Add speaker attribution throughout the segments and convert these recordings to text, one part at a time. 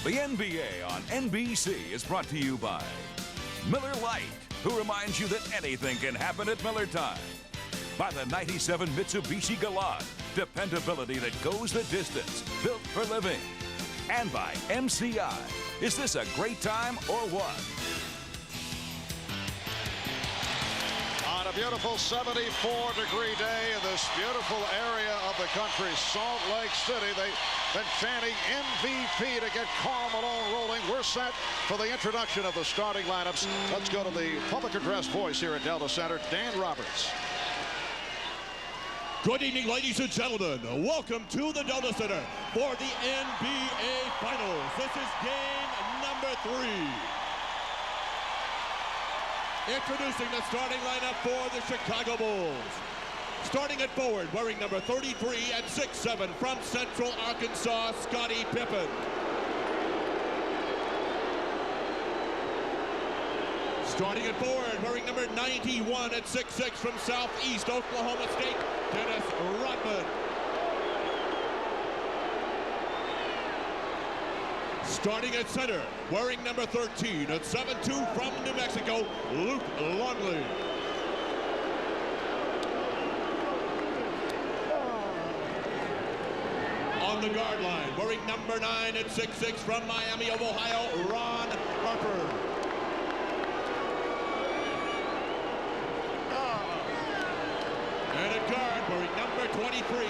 Speaker 1: The NBA on NBC is brought to you by Miller Lite, who reminds you that anything can happen at Miller time. By the 97 Mitsubishi Galant, dependability that goes the distance, built for living. And by MCI. Is this a great time or what?
Speaker 2: On a beautiful 74-degree day in this beautiful area of the country, Salt Lake City, they've been chanting MVP to get Karl Malone rolling. We're set for the introduction of the starting lineups. Let's go to the public address voice here at Delta Center, Dan Roberts.
Speaker 3: Good evening, ladies and gentlemen. Welcome to the Delta Center for the NBA Finals. This is game number 3. Introducing the starting lineup for the Chicago Bulls. Starting at forward, wearing number 33 at 6'7" from Central Arkansas, Scottie Pippen. Starting at forward, wearing number 91 at 6'6" from Southeast Oklahoma State, Dennis Rodman. Starting at center, wearing number 13 at 7'2" from New Mexico, Luke Longley. On the guard line, wearing number 9 at 6'6" from Miami of Ohio, Ron Harper. And at guard, wearing number 23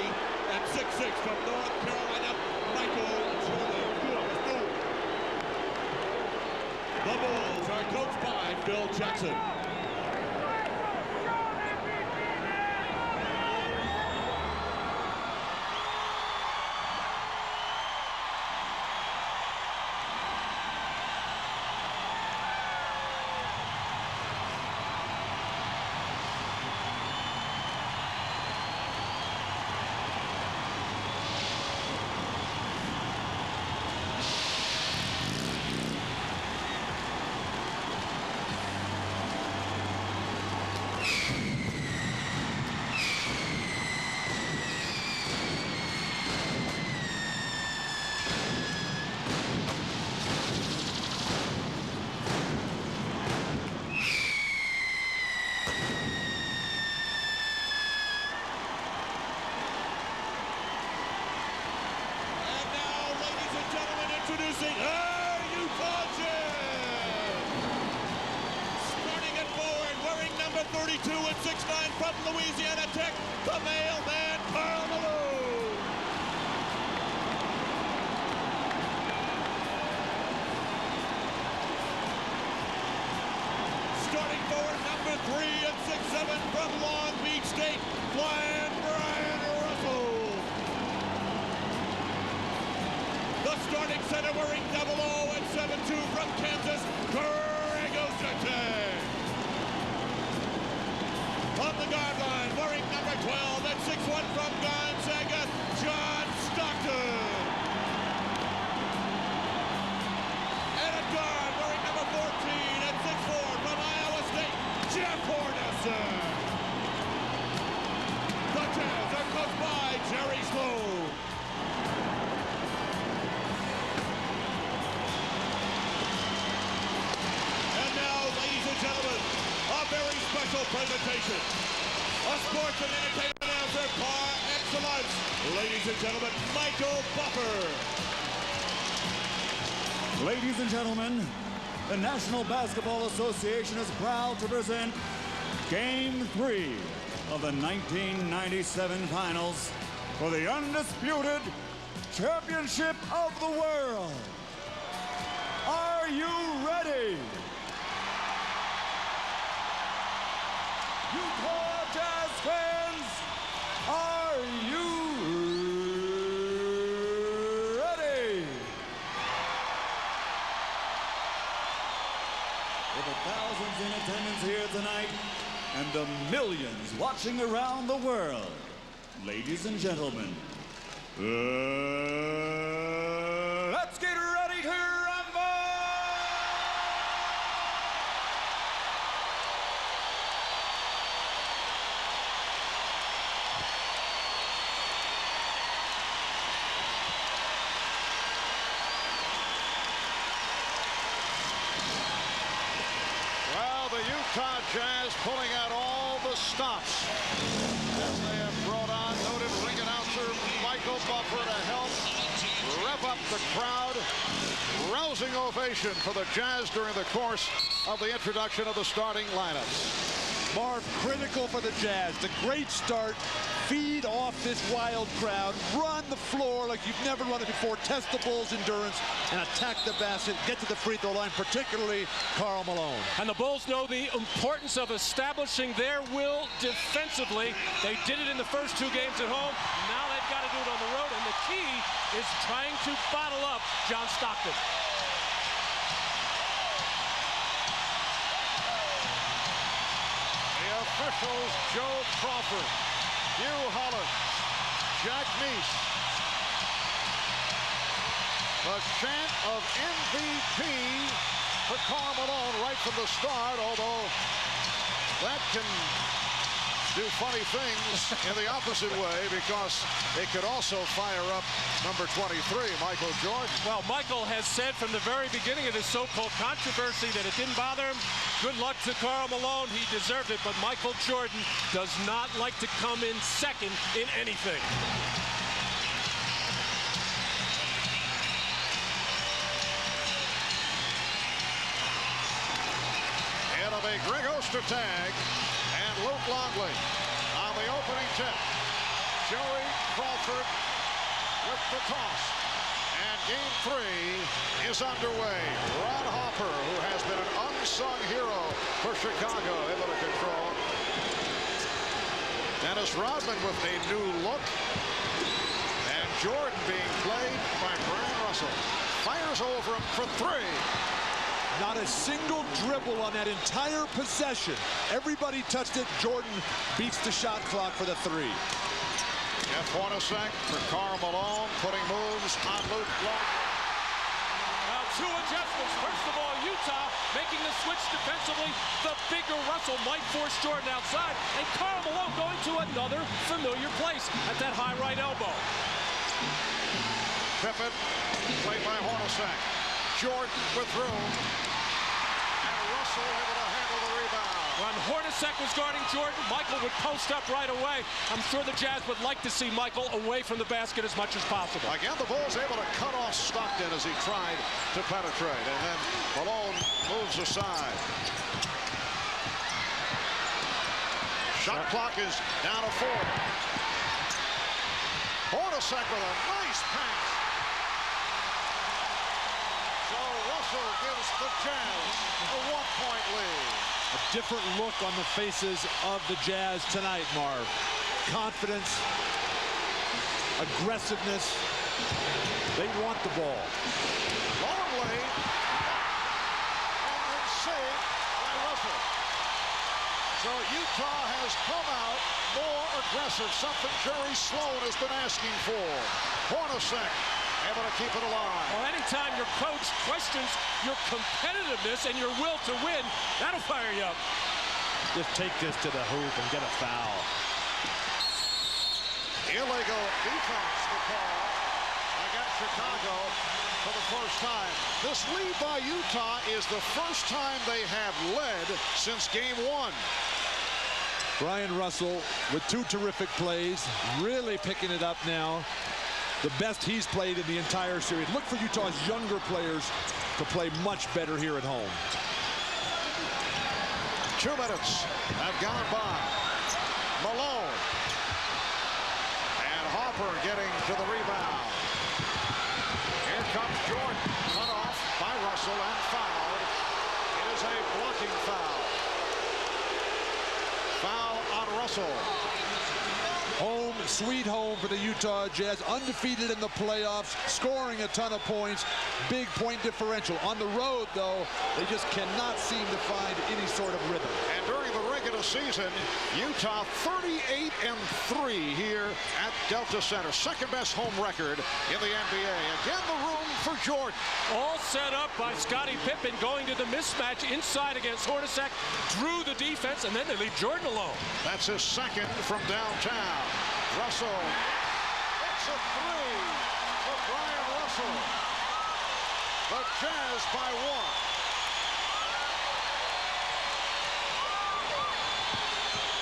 Speaker 3: at 6'6" from North Carolina, Michael Jordan. The Bulls are coached by Phil Jackson. Introducing Utah Jazz. Starting at forward, wearing number 32 at 6'9" from Louisiana Tech, the Mailman, Karl Malone. Starting forward, number 3 at 6'7" from Long Beach State, Brian Russell. The starting center wearing 00 at 7'2" from Kansas, Greg Ostertag. On the guard line, wearing number 12 at 6'1" from Gonzaga, John Stockton. And at guard, wearing number 14 at 6'4" from Iowa State, Jeff Hornacek. The Jazz are coached by Jerry Sloan. Gentlemen, a very special presentation. A sports and entertainment announcer par excellence. Ladies and gentlemen, Michael Buffer.
Speaker 4: Ladies and gentlemen, the National Basketball Association is proud to present Game 3 of the 1997 Finals for the undisputed championship of the world. Are you ready? Utah Jazz fans, are you ready? With the thousands in attendance here tonight and the millions watching around the world, ladies and gentlemen, let's get ready to rumble!
Speaker 2: Utah Jazz pulling out all the stops as they have brought on noted ring announcer Michael Buffer to help rev up the crowd. Rousing ovation for the Jazz during the course of the introduction of the starting lineups.
Speaker 5: Marv, critical for the Jazz. The great start. Feed off this wild crowd. Run the floor like you've never run it before. Test the Bulls' endurance and attack the basket. Get to the free throw line, particularly Karl Malone.
Speaker 6: And the Bulls know the importance of establishing their will defensively. They did it in the first 2 games at home. Now they've got to do it on the road. And the key is trying to bottle up John Stockton.
Speaker 2: Officials Joe Crawford, Hugh Holland, Jack Neese. The chant of MVP for Karl Malone right from the start, although that can do funny things in the opposite way because it could also fire up number 23, Michael Jordan.
Speaker 6: Well, Michael has said from the very beginning of this so-called controversy that it didn't bother him. Good luck to Karl Malone. He deserved it, but Michael Jordan does not like to come in second in anything.
Speaker 2: End of a Greg Oster tag. And Luke Longley on the opening tip. Joey Crawford with the toss. And game 3 is underway. Ron Harper, who has been an unsung hero for Chicago, able to control. Dennis Rodman with a new look. And Jordan being played by Brian Russell. Fires over him for 3.
Speaker 5: Not a single dribble on that entire possession. Everybody touched it. Jordan beats the shot clock for the 3.
Speaker 2: Jeff Hornacek for Karl Malone, putting moves on Luke Longley.
Speaker 6: Well, 2 adjustments. First of all, Utah making the switch defensively. The bigger Russell might force Jordan outside. And Karl Malone going to another familiar place at that high right elbow.
Speaker 2: Pippen played by Hornacek. Jordan with room. Russell able to handle the rebound.
Speaker 6: When Hornacek was guarding Jordan, Michael would post up right away. I'm sure the Jazz would like to see Michael away from the basket as much as possible.
Speaker 2: Again, the Bulls able to cut off Stockton as he tried to penetrate. And then Malone moves aside. Shot clock is down to 4. Hornacek with a nice pass. So Russell gives the Jazz a 1-point lead.
Speaker 5: A different look on the faces of the Jazz tonight, Marv. Confidence, aggressiveness. They want the ball.
Speaker 2: Longley, and then saved by Russell. So Utah has come out more aggressive, something Jerry Sloan has been asking for. Hornacek able to keep it alive.
Speaker 6: Well, anytime your coach questions your competitiveness and your will to win, that'll fire you up.
Speaker 5: Just take this to the hoop and get a foul.
Speaker 2: Illegal defense, the call against Chicago for the first time. This lead by Utah is the first time they have led since game 1.
Speaker 5: Brian Russell with 2 terrific plays, really picking it up now. The best he's played in the entire series. Look for Utah's younger players to play much better here at home.
Speaker 2: 2 minutes have gone by. Malone. And Harper getting to the rebound. Here comes Jordan. Cut off by Russell and fouled. It is a blocking foul. Foul on Russell.
Speaker 5: Home, sweet home for the Utah Jazz. Undefeated in the playoffs, scoring a ton of points. Big point differential. On the road, though, they just cannot seem to find any sort of rhythm.
Speaker 2: And during the regular season, Utah 38-3 here at Delta Center. Second best home record in the NBA. Again, the room for Jordan.
Speaker 6: All set up by Scottie Pippen going to the mismatch inside against Hornacek. Drew the defense, and then they leave Jordan alone.
Speaker 2: That's his second from downtown. Russell. It's a 3 for Brian Russell. The Jazz by 1.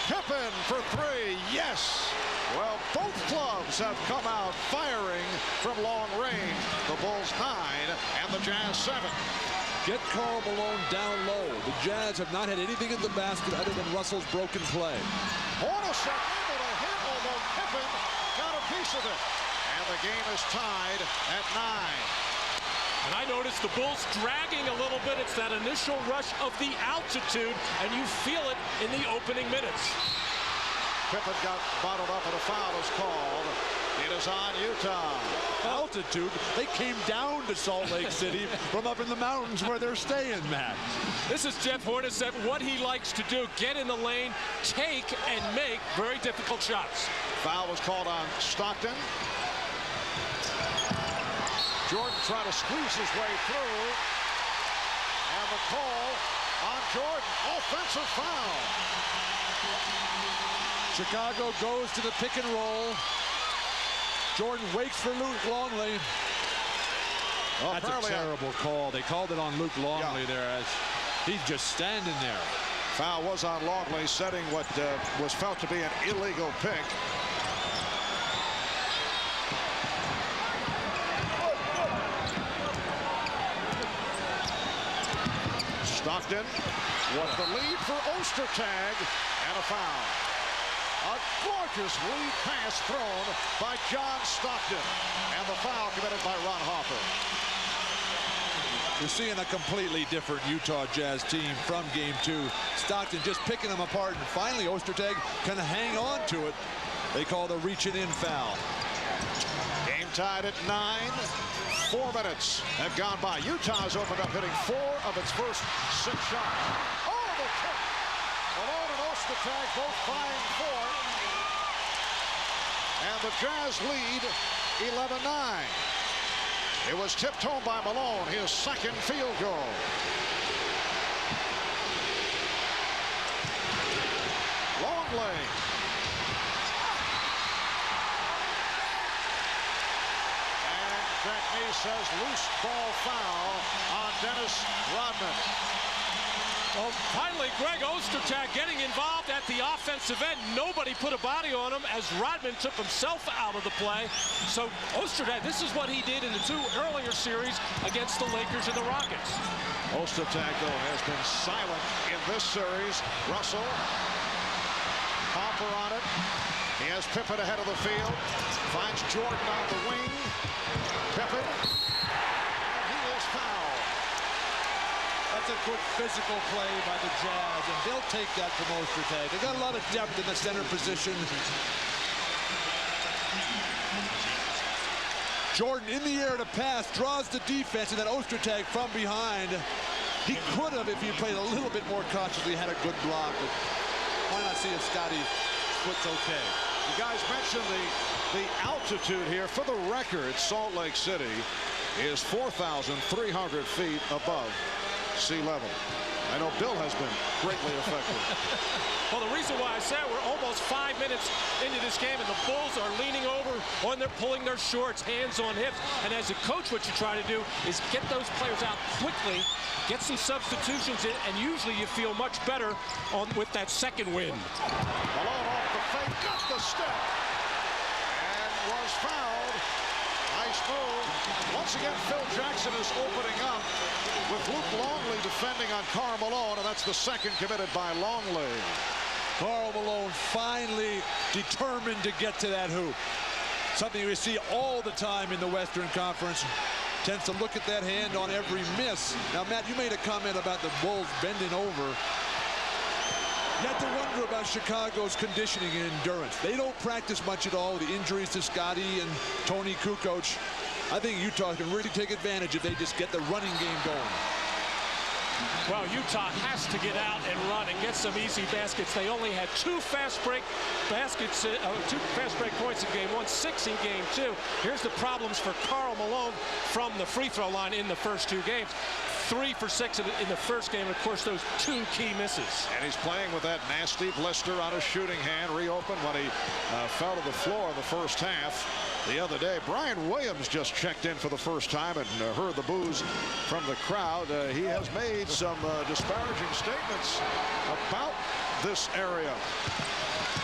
Speaker 2: Pippen for three. Yes. Well, both clubs have come out firing from long range. The Bulls 9 and the Jazz 7.
Speaker 5: Get Karl Malone down low. The Jazz have not had anything in the basket other than Russell's broken play.
Speaker 2: Hornacek able to hit, although Pippen got a piece of it. And the game is tied at 9.
Speaker 6: And I noticed the Bulls dragging a little bit. It's that initial rush of the altitude, and you feel it in the opening minutes.
Speaker 2: Pippen got bottled up and a foul is called. It is on Utah.
Speaker 5: Altitude, they came down to Salt Lake City from up in the mountains where they're staying, Matt.
Speaker 6: This is Jeff Hornacek, what he likes to do, get in the lane, take and make very difficult shots.
Speaker 2: Foul was called on Stockton. Jordan trying to squeeze his way through. And the call on Jordan. Offensive foul.
Speaker 5: Chicago goes to the pick and roll. Jordan waits for Luke Longley.
Speaker 2: Well,
Speaker 5: that's a terrible call. They called it on Luke Longley there as he's just standing there.
Speaker 2: Foul was on Longley, setting what was felt to be an illegal pick. Stockton with the lead for Ostertag and a foul. A gorgeous lead pass thrown by John Stockton. And the foul committed by Ron Hoffer.
Speaker 5: You're seeing a completely different Utah Jazz team from game 2. Stockton just picking them apart, and finally Ostertag kind of hang on to it. They call the reaching in foul.
Speaker 2: Game tied at 9. 4 minutes have gone by. Utah's opened up hitting 4 of its first 6 shots. Oh, the tip. Malone and Ostertag both vying for. And the Jazz lead 11-9. It was tipped home by Malone, his second field goal. Longley. And Jack Nee says loose ball foul on Dennis Rodman.
Speaker 6: Well, finally, Greg Ostertag getting involved at the offensive end. Nobody put a body on him as Rodman took himself out of the play. So Ostertag, this is what he did in the 2 earlier series against the Lakers and the Rockets.
Speaker 2: Ostertag, though, has been silent in this series. Russell, Hopper on it. He has Pippen ahead of the field. Finds Jordan on the wing. Pippen. And he is fouled.
Speaker 5: That's a good physical play by the Jazz, and they'll take that from Ostertag. They got a lot of depth in the center position. Jordan in the air to pass, draws the defense, and then Ostertag from behind. He could have, if he played a little bit more cautiously, had a good block. But why not see if Scotty's foot's okay?
Speaker 2: You guys mentioned the altitude here. For the record, Salt Lake City is 4,300 feet above sea level. I know Bill has been greatly affected.
Speaker 6: Well, the reason why I said we're almost 5 minutes into this game and the Bulls are leaning over on their pulling their shorts, hands on hips. And as a coach, what you try to do is get those players out quickly, get some substitutions in, and usually you feel much better with that second wind.
Speaker 2: Malone off the fake, got the step, and was fouled. Nice move. Once again, Phil Jackson is opening up with Luke Longley defending on Karl Malone, and that's the second committed by Longley.
Speaker 5: Karl Malone finally determined to get to that hoop. Something we see all the time in the Western Conference. Tends to look at that hand on every miss. Now, Matt, you made a comment about the Bulls bending over. You have to wonder about Chicago's conditioning and endurance. They don't practice much at all. The injuries to Scotty and Tony Cucos. I think Utah can really take advantage if they just get the running game going.
Speaker 6: Well, Utah has to get out and run and get some easy baskets. They only had 2 fast break baskets, 2 fast break points in game 1, 6 in game 2. Here's the problems for Karl Malone from the free throw line in the first 2 games. 3 for 6 in the first game. Of course, those 2 key misses.
Speaker 2: And he's playing with that nasty blister on his shooting hand, reopened when he fell to the floor in the first half the other day. Brian Williams just checked in for the first time and heard the boos from the crowd. He has made some disparaging statements about this area.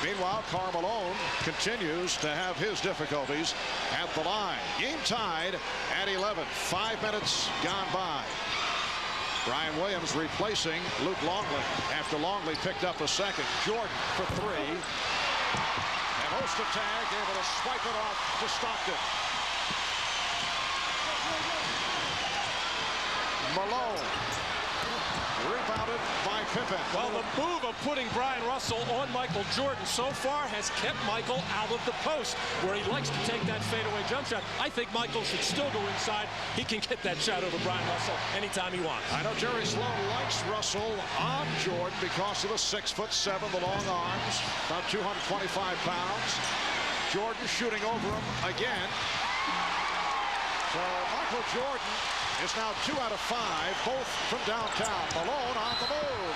Speaker 2: Meanwhile, Karl Malone continues to have his difficulties at the line. Game tied at 11. 5 minutes gone by. Brian Williams replacing Luke Longley after Longley picked up a second. Jordan for three. And Ostertag able to swipe it off to Stockton. Malone. Rebounded by Pippen.
Speaker 6: Well, the move of putting Brian Russell on Michael Jordan so far has kept Michael out of the post, where he likes to take that fadeaway jump shot. I think Michael should still go inside. He can get that shot over Brian Russell anytime he wants.
Speaker 2: I know Jerry Sloan likes Russell on Jordan because of the 6'7", the long arms, about 225 pounds. Jordan shooting over him again. So Michael Jordan is now 2 out of 5, both from downtown. Malone on the move.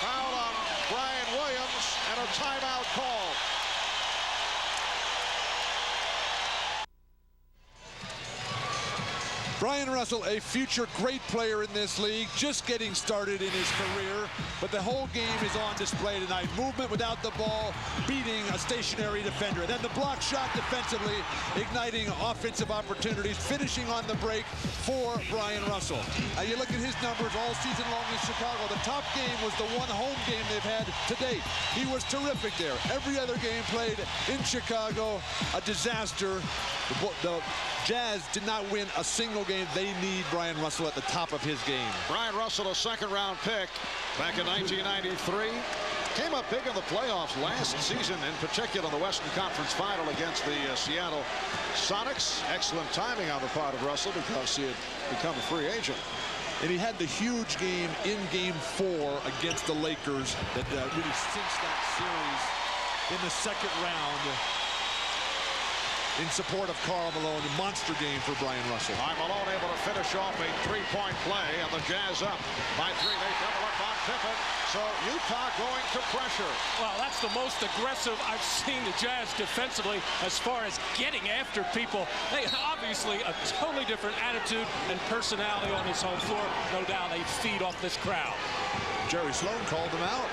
Speaker 2: Foul on Brian Williams and a timeout call.
Speaker 5: Brian Russell, a future great player in this league, just getting started in his career, but the whole game is on display tonight. Movement without the ball, beating a stationary defender. And then the block shot defensively, igniting offensive opportunities, finishing on the break for Brian Russell. You look at his numbers all season long in Chicago. The top game was the one home game they've had to date. He was terrific there. Every other game played in Chicago, a disaster. The Jazz did not win a single game. They need Brian Russell at the top of his game.
Speaker 2: Brian Russell, a second-round pick back in 1993. Came up big in the playoffs last season, in particular in the Western Conference Final against the Seattle Sonics. Excellent timing on the part of Russell because he had become a free agent.
Speaker 5: And he had the huge game in Game 4 against the Lakers that really cinched that series in the second round. In support of Karl Malone, a monster game for Brian Russell.
Speaker 2: Malone able to finish off a three-point play, and the Jazz up by 3. They double up on Pippen, so Utah going to pressure.
Speaker 6: Well, that's the most aggressive I've seen the Jazz defensively as far as getting after people. They obviously a totally different attitude and personality on this home floor. No doubt they feed off this crowd.
Speaker 5: Jerry Sloan called them out.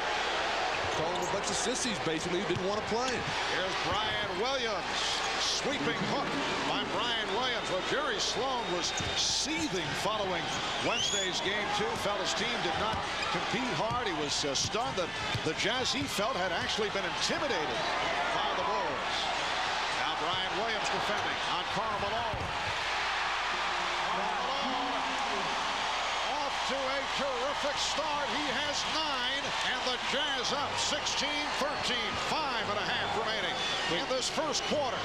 Speaker 5: Called them a bunch of sissies, basically, who didn't want to play.
Speaker 2: Here's Brian Williams. Sweeping hook by Brian Williams. Well, Jerry Sloan was seething following Wednesday's game 2. Felt his team did not compete hard. He was stunned that the Jazz, he felt, had actually been intimidated by the Bulls. Now Brian Williams defending on Karl Malone. Malone off to a terrific start. He has 9, and the Jazz up 16-13. 5.5 remaining in this first quarter.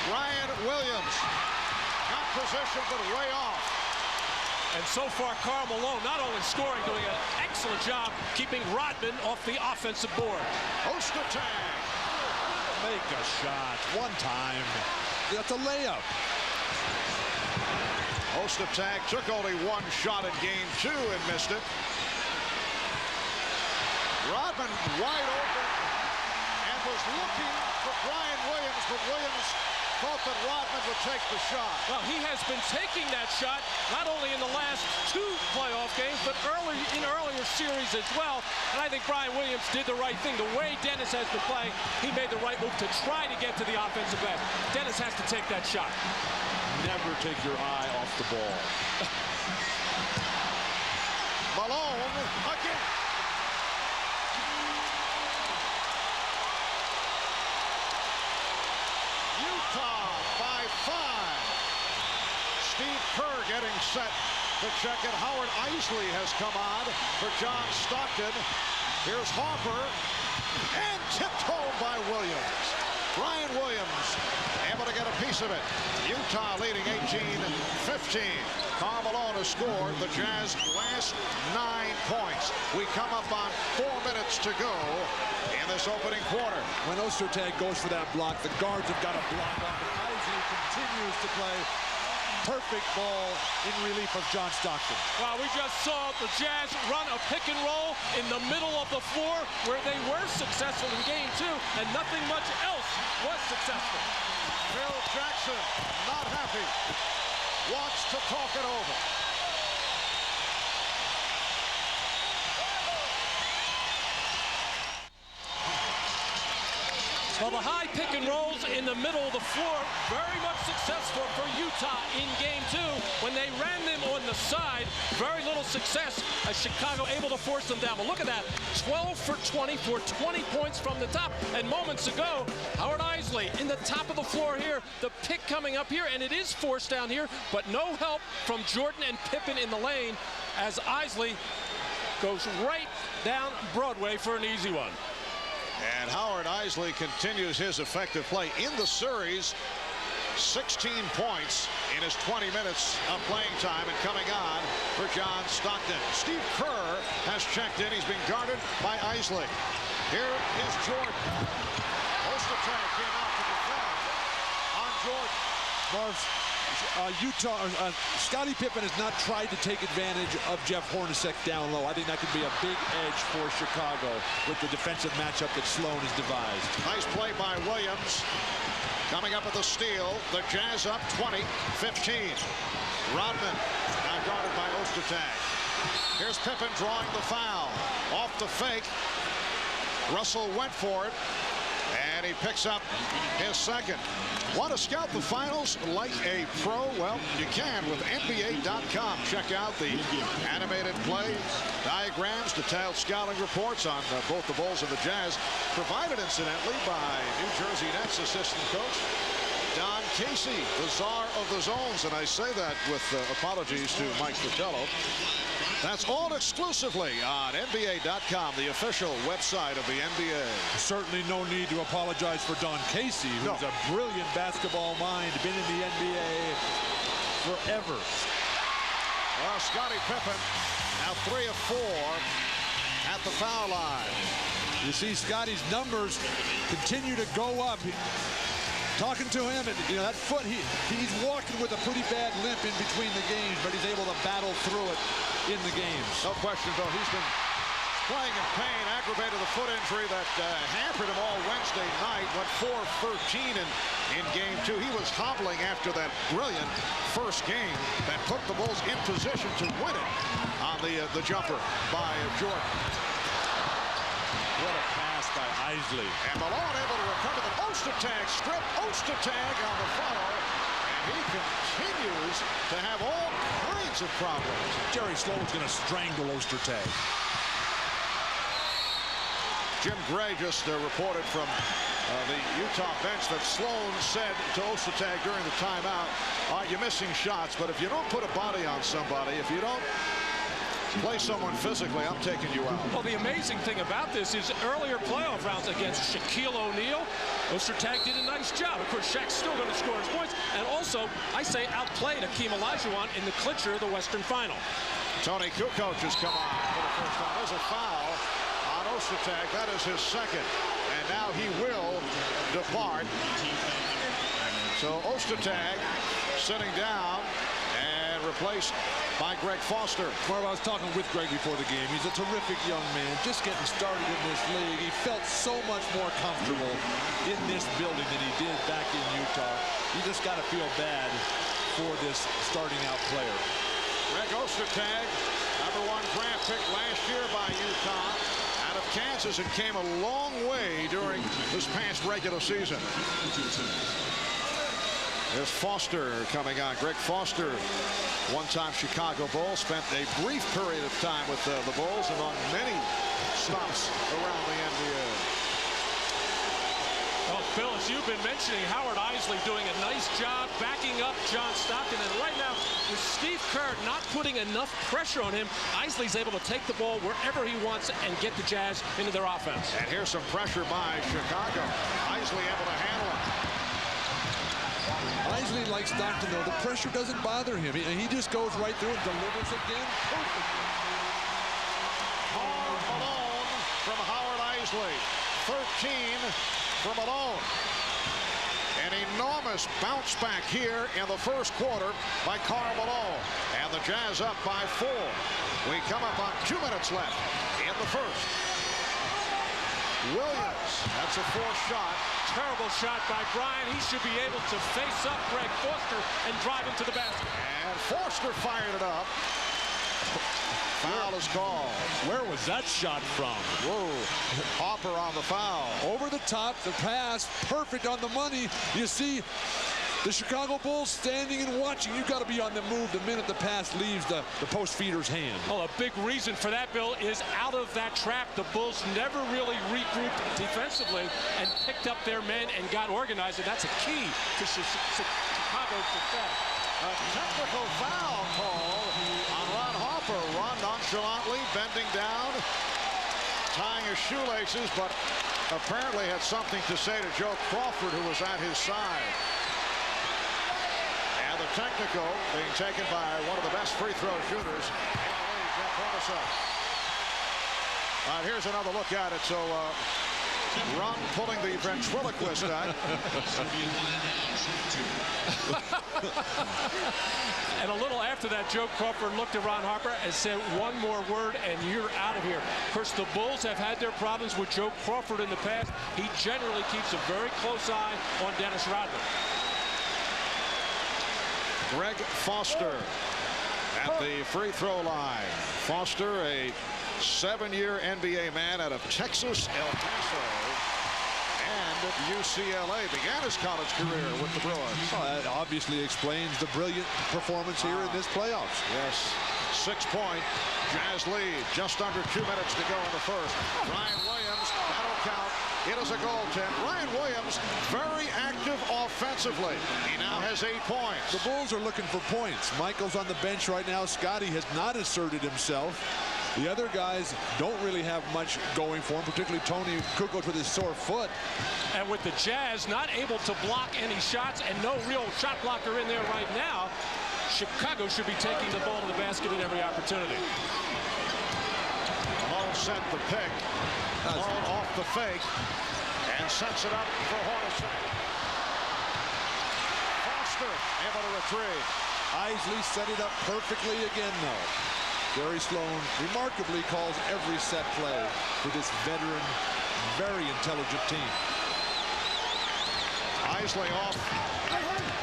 Speaker 2: Brian Williams got position, but way off.
Speaker 6: And so far, Karl Malone not only scoring, doing an excellent job keeping Rodman off the offensive board.
Speaker 2: Ostertag.
Speaker 5: Make a shot. One time. That's a layup.
Speaker 2: Ostertag took only 1 shot in game 2 and missed it. Rodman wide open and was looking for Brian Williams, but Williams thought that Rodman would take the shot.
Speaker 6: Well, he has been taking that shot not only in the last 2 playoff games, but in earlier series as well. And I think Brian Williams did the right thing. The way Dennis has been playing, he made the right move to try to get to the offensive basket. Dennis has to take that shot.
Speaker 5: Never take your eye off the ball.
Speaker 2: Malone again. Utah by 5. Steve Kerr getting set to check it. Howard Isley has come on for John Stockton. Here's Harper, and tiptoed by Williams. Brian Williams able to get a piece of it. Utah leading 18-15. Karl Malone has scored the Jazz last 9 points. We come up on 4 minutes to go in this opening quarter.
Speaker 5: When Ostertag goes for that block, the guards have got a block on. Isley continues to play. Perfect ball in relief of John Stockton.
Speaker 6: Well, we just saw the Jazz run a pick and roll in the middle of the floor where they were successful in game 2, and nothing much else was successful.
Speaker 2: Phil Jackson, not happy, wants to talk it over.
Speaker 6: Well, the high pick and rolls in the middle of the floor, very much successful for Utah in game 2. When they ran them on the side, very little success as Chicago able to force them down. But look at that, 12 for 20 for 20 points from the top. And moments ago, Howard Eisley in the top of the floor here, the pick coming up here, and it is forced down here, but no help from Jordan and Pippen in the lane as Eisley goes right down Broadway for an easy one.
Speaker 2: And Howard Eisley continues his effective play in the series. 16 points in his 20 minutes of playing time and coming on for John Stockton. Steve Kerr has checked in. He's been guarded by Eisley. Here is Jordan. Ostertag came out to defend on Jordan.
Speaker 5: Scottie Pippen has not tried to take advantage of Jeff Hornacek down low. I think that could be a big edge for Chicago with the defensive matchup that Sloan has devised.
Speaker 2: Nice play by Williams. Coming up with the steal. The Jazz up 20-15. Rodman now guarded by Ostertag. Here's Pippen drawing the foul. Off the fake. Russell went for it. And he picks up his second. Want to scout the finals like a pro? Well, you can with NBA.com. Check out the animated play diagrams, detailed scouting reports on both the Bulls and the Jazz, provided incidentally by New Jersey Nets assistant coach Don Casey, the czar of the zones. And I say that with apologies to Mike Fratello. That's all exclusively on NBA.com, the official website of the NBA.
Speaker 5: Certainly no need to apologize for Don Casey, who's a brilliant basketball mind, been in the NBA forever.
Speaker 2: Well, Scottie Pippen now 3 of 4 at the foul line.
Speaker 5: You see Scottie's numbers continue to go up. Talking to him, and that foot, he's walking with a pretty bad limp in between the games, but he's able to battle through it in the games.
Speaker 2: No question, though, he's been playing in pain, aggravated the foot injury that hampered him all Wednesday night. Went 4-13 in game 2. He was hobbling after that brilliant first game that put the Bulls in position to win it on the jumper by Jordan.
Speaker 5: What a pass by Eisley.
Speaker 2: And Malone able to recover the Ostertag strip. Ostertag on the follow. And he continues to have all kinds of problems.
Speaker 5: Jerry Sloan's going to strangle Ostertag.
Speaker 2: Jim Gray just reported from the Utah bench that Sloan said to Ostertag during the timeout, you're missing shots, but if you don't put a body on somebody, if you don't play someone physically, I'm taking you out.
Speaker 6: Well, the amazing thing about this is earlier playoff rounds against Shaquille O'Neal, Ostertag did a nice job. Of course, Shaq's still going to score his points, and also, I say, outplayed Akeem Olajuwon in the clincher of the Western Final.
Speaker 2: Tony Cucos has come on for the first time. There's a foul on Ostertag. That is his second, and now he will depart. So Ostertag sitting down and replaced by Greg Foster.
Speaker 5: Well, I was talking with Greg before the game. He's a terrific young man, just getting started in this league. He felt so much more comfortable in this building than he did back in Utah. You just got to feel bad for this starting out player.
Speaker 2: Greg Ostertag, #1 draft pick last year by Utah, out of Kansas, and came a long way during this past regular season. There's Foster coming on. Greg Foster, one-time Chicago Bull, spent a brief period of time with the Bulls and on many stops around the NBA.
Speaker 6: Well, Phil, as you've been mentioning, Howard Eisley doing a nice job backing up John Stockton. And right now, with Steve Kerr not putting enough pressure on him, Eisley's able to take the ball wherever he wants and get the Jazz into their offense.
Speaker 2: And here's some pressure by Chicago. Eisley able to handle it.
Speaker 5: Eisley, like Stockton, though, the pressure doesn't bother him. He just goes right through and delivers again.
Speaker 2: Karl Malone from Howard Eisley. 13 from Malone. An enormous bounce back here in the first quarter by Karl Malone. And the Jazz up by 4. We come up on 2 minutes left in the first. Williams, that's a forced shot.
Speaker 6: Terrible shot by Bryant. He should be able to face up Greg Foster and drive him to the basket.
Speaker 2: And Foster fired it up. Foul is called.
Speaker 3: Where was that shot from?
Speaker 2: Whoa. Hopper on the foul.
Speaker 5: Over the top, the pass, perfect on the money. You see the Chicago Bulls standing and watching. You've got to be on the move the minute the pass leaves the post feeder's hand.
Speaker 6: Well, a big reason for that, Bill, is out of that trap, the Bulls never really regrouped defensively and picked up their men and got organized, and that's a key to Chicago's success.
Speaker 2: A technical foul call on Ron Hopper. Ron nonchalantly bending down, tying his shoelaces, but apparently had something to say to Joe Crawford, who was at his side. And the technical being taken by one of the best free throw shooters. All right, here's another look at it. So Ron pulling the ventriloquist out.
Speaker 6: And a little after that, Joe Crawford looked at Ron Harper and said, one more word and you're out of here. Of course, the Bulls have had their problems with Joe Crawford in the past. He generally keeps a very close eye on Dennis Rodman.
Speaker 2: Greg Foster at the free throw line. Foster, a 7-year NBA man out of Texas, El Paso, and UCLA. Began his college career with the Bruins.
Speaker 5: Well, that obviously explains the brilliant performance here in this playoffs.
Speaker 2: Yes, 6-point Jazz lead. Just under 2 minutes to go in the first. Ryan Williams, that'll count. It is a goaltend. Ryan Williams, very active offensively. He now has 8 points.
Speaker 5: The Bulls are looking for points. Michael's on the bench right now. Scotty has not asserted himself. The other guys don't really have much going for him, particularly Tony Cucos with his sore foot.
Speaker 6: And with the Jazz not able to block any shots and no real shot blocker in there right now, Chicago should be taking the ball to the basket at every opportunity.
Speaker 2: Malone sent the pick. Malone off the fake and sets it up for Hornacek. Foster able to retrieve.
Speaker 5: Isley set it up perfectly again, though. Gary Sloan remarkably calls every set play for this veteran, very intelligent team.
Speaker 2: Isley off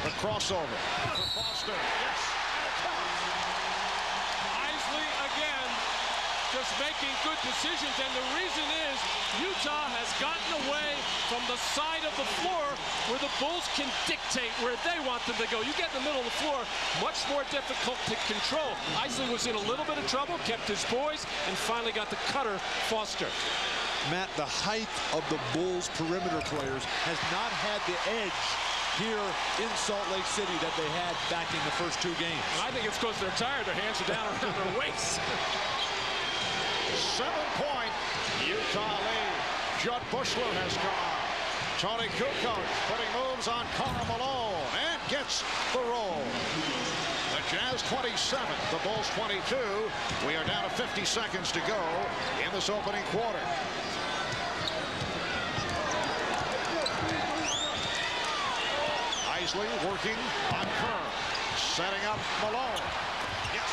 Speaker 2: the crossover for Foster. Yes.
Speaker 6: Isley again just making good decisions, and the reason is Utah has gotten away from the side of the floor where the Bulls can dictate where they want them to go. You get in the middle of the floor, much more difficult to control. Isley was in a little bit of trouble, kept his poise, and finally got the cutter, Foster.
Speaker 5: Matt, the height of the Bulls perimeter players has not had the edge here in Salt Lake City that they had back in the first 2 games.
Speaker 6: And I think it's because they're tired. Their hands are down around their waists.
Speaker 2: 7-point Utah lead. Judd Bushler has gone. Tony Cucos putting moves on Karl Malone and gets the roll. The Jazz 27, the Bulls 22. We are down to 50 seconds to go in this opening quarter. Isley working on Kerr, setting up Malone. Yes.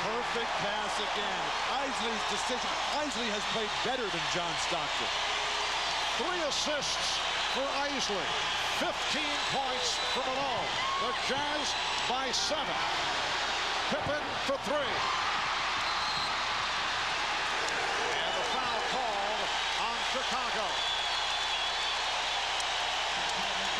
Speaker 5: Perfect pass again. Isley's decision. Isley has played better than John Stockton.
Speaker 2: 3 assists for Isley. 15 points for Malone. The Jazz by 7. Pippen for 3. And the foul called on Chicago.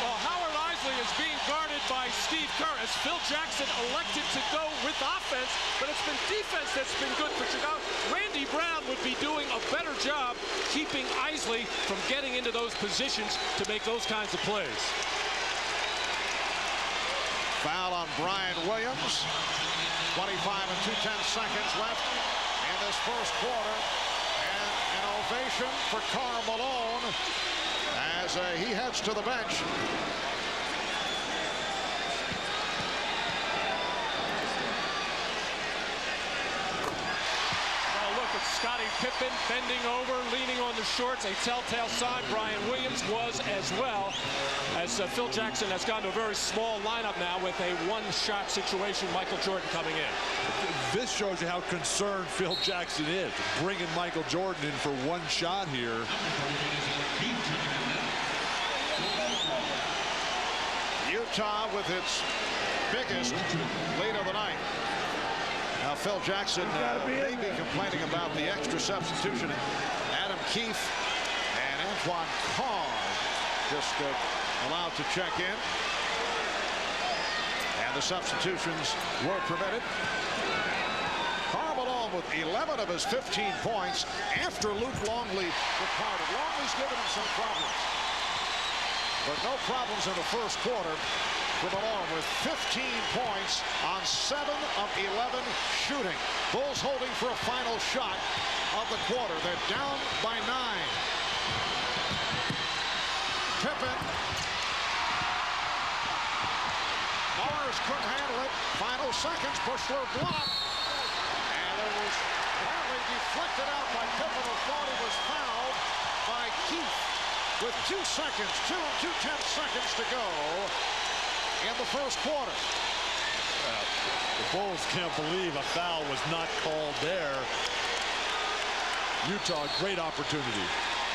Speaker 6: Well, Howard Isley is being guarded by Steve Kerr as Phil Jackson elected to go with offense, but it's been defense that's been good for Chicago. Randy Brown would be doing a better job keeping Isley from getting into those positions to make those kinds of plays.
Speaker 2: Foul on Brian Williams. 25 and 2/10 seconds left in this first quarter. And an ovation for Karl Malone as he heads to the bench.
Speaker 6: Scottie Pippen bending over, leaning on the shorts, a telltale sign. Brian Williams was as well, as Phil Jackson has gone to a very small lineup now with a one-shot situation. Michael Jordan coming in.
Speaker 5: This shows you how concerned Phil Jackson is, bringing Michael Jordan in for one shot here.
Speaker 2: Utah with its biggest lead of the night. Now Phil Jackson may be complaining about the extra substitution. Adam Keefe and Antoine Karl just allowed to check in. And the substitutions were permitted. Karl Malone with 11 of his 15 points after Luke Longley departed. Longley's given him some problems, but no problems in the first quarter for Malone with 15 points on 7 of 11 shooting. Bulls holding for a final shot of the quarter. They're down by 9. Pippen. Morris couldn't handle it. Final seconds. Bushler blocked. And it was apparently deflected out by Pippen, who thought he was fouled by Keefe with 2 seconds, 2 2/10 seconds to go in the first quarter.
Speaker 5: The Bulls can't believe a foul was not called there. Utah, great opportunity.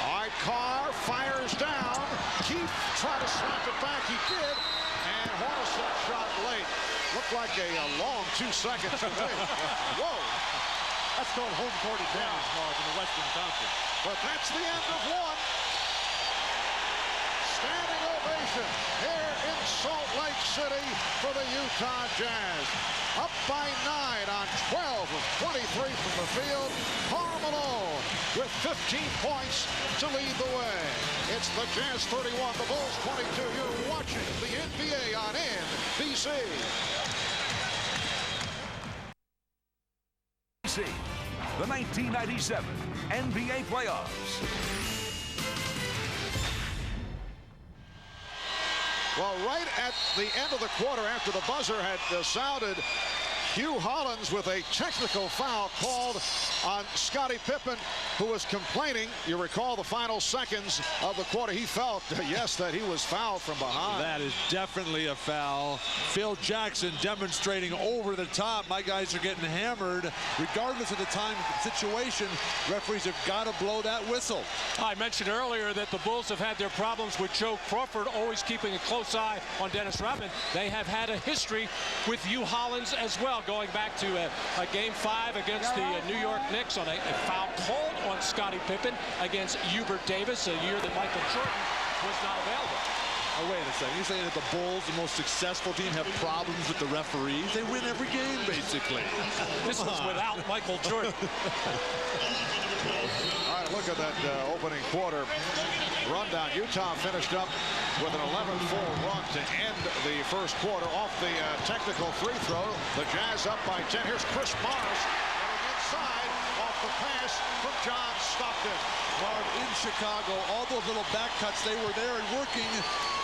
Speaker 2: All right, Carr fires down. Keefe tried to slap it back. He did. And Hornacek shot late. Looked like a long 2 seconds to me. Whoa.
Speaker 5: That's called home court advantage, Mark, in the Western Conference.
Speaker 2: But that's the end of one. Standing ovation here in Salt Lake City for the Utah Jazz. Up by 9 on 12 of 23 from the field. Karl Malone with 15 points to lead the way. It's the Jazz 31, the Bulls 22. You're watching the NBA on NBC.
Speaker 1: The 1997 NBA playoffs.
Speaker 2: Well, right at the end of the quarter, after the buzzer had sounded, Hugh Hollins with a technical foul called on Scottie Pippen, who was complaining. You recall the final seconds of the quarter. He felt, yes, that he was fouled from behind.
Speaker 5: That is definitely a foul. Phil Jackson demonstrating over the top. My guys are getting hammered. Regardless of the time situation, referees have got to blow that whistle.
Speaker 6: I mentioned earlier that the Bulls have had their problems with Joe Crawford, always keeping a close eye on Dennis Rodman. They have had a history with Hugh Hollins as well, going back to a Game 5 against the New York Knicks on a foul called on Scottie Pippen against Hubert Davis, a year that Michael Jordan was not available.
Speaker 5: Oh, wait a second. You're saying that the Bulls, the most successful team, have problems with the referees? They win every game, basically.
Speaker 6: This was without Michael Jordan.
Speaker 2: All right, look at that opening quarter rundown. Utah finished up with an 11-4 run to end the first quarter off the technical free throw. The Jazz up by 10. Here's Chris Morris getting inside off the pass from John Stockton.
Speaker 5: Mark, in Chicago, all those little back cuts, they were there and working,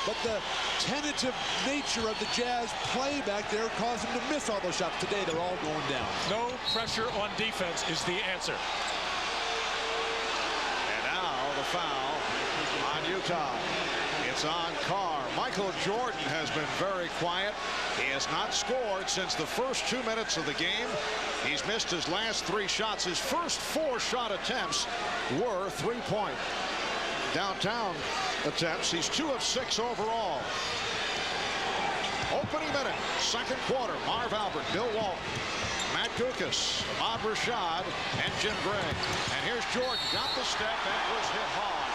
Speaker 5: but the tentative nature of the Jazz play back there caused them to miss all those shots. Today, they're all going down.
Speaker 6: No pressure on defense is the answer.
Speaker 2: And now the foul on Utah. It's on Carr. Michael Jordan has been very quiet. He has not scored since the first 2 minutes of the game. He's missed his last 3 shots. His first 4 shot attempts were 3-point downtown attempts. He's 2 of 6 overall. Opening minute, second quarter. Marv Albert, Bill Walton, Matt Cucos, Ahmad Rashad, and Jim Gregg. And here's Jordan. Got the step and was hit hard.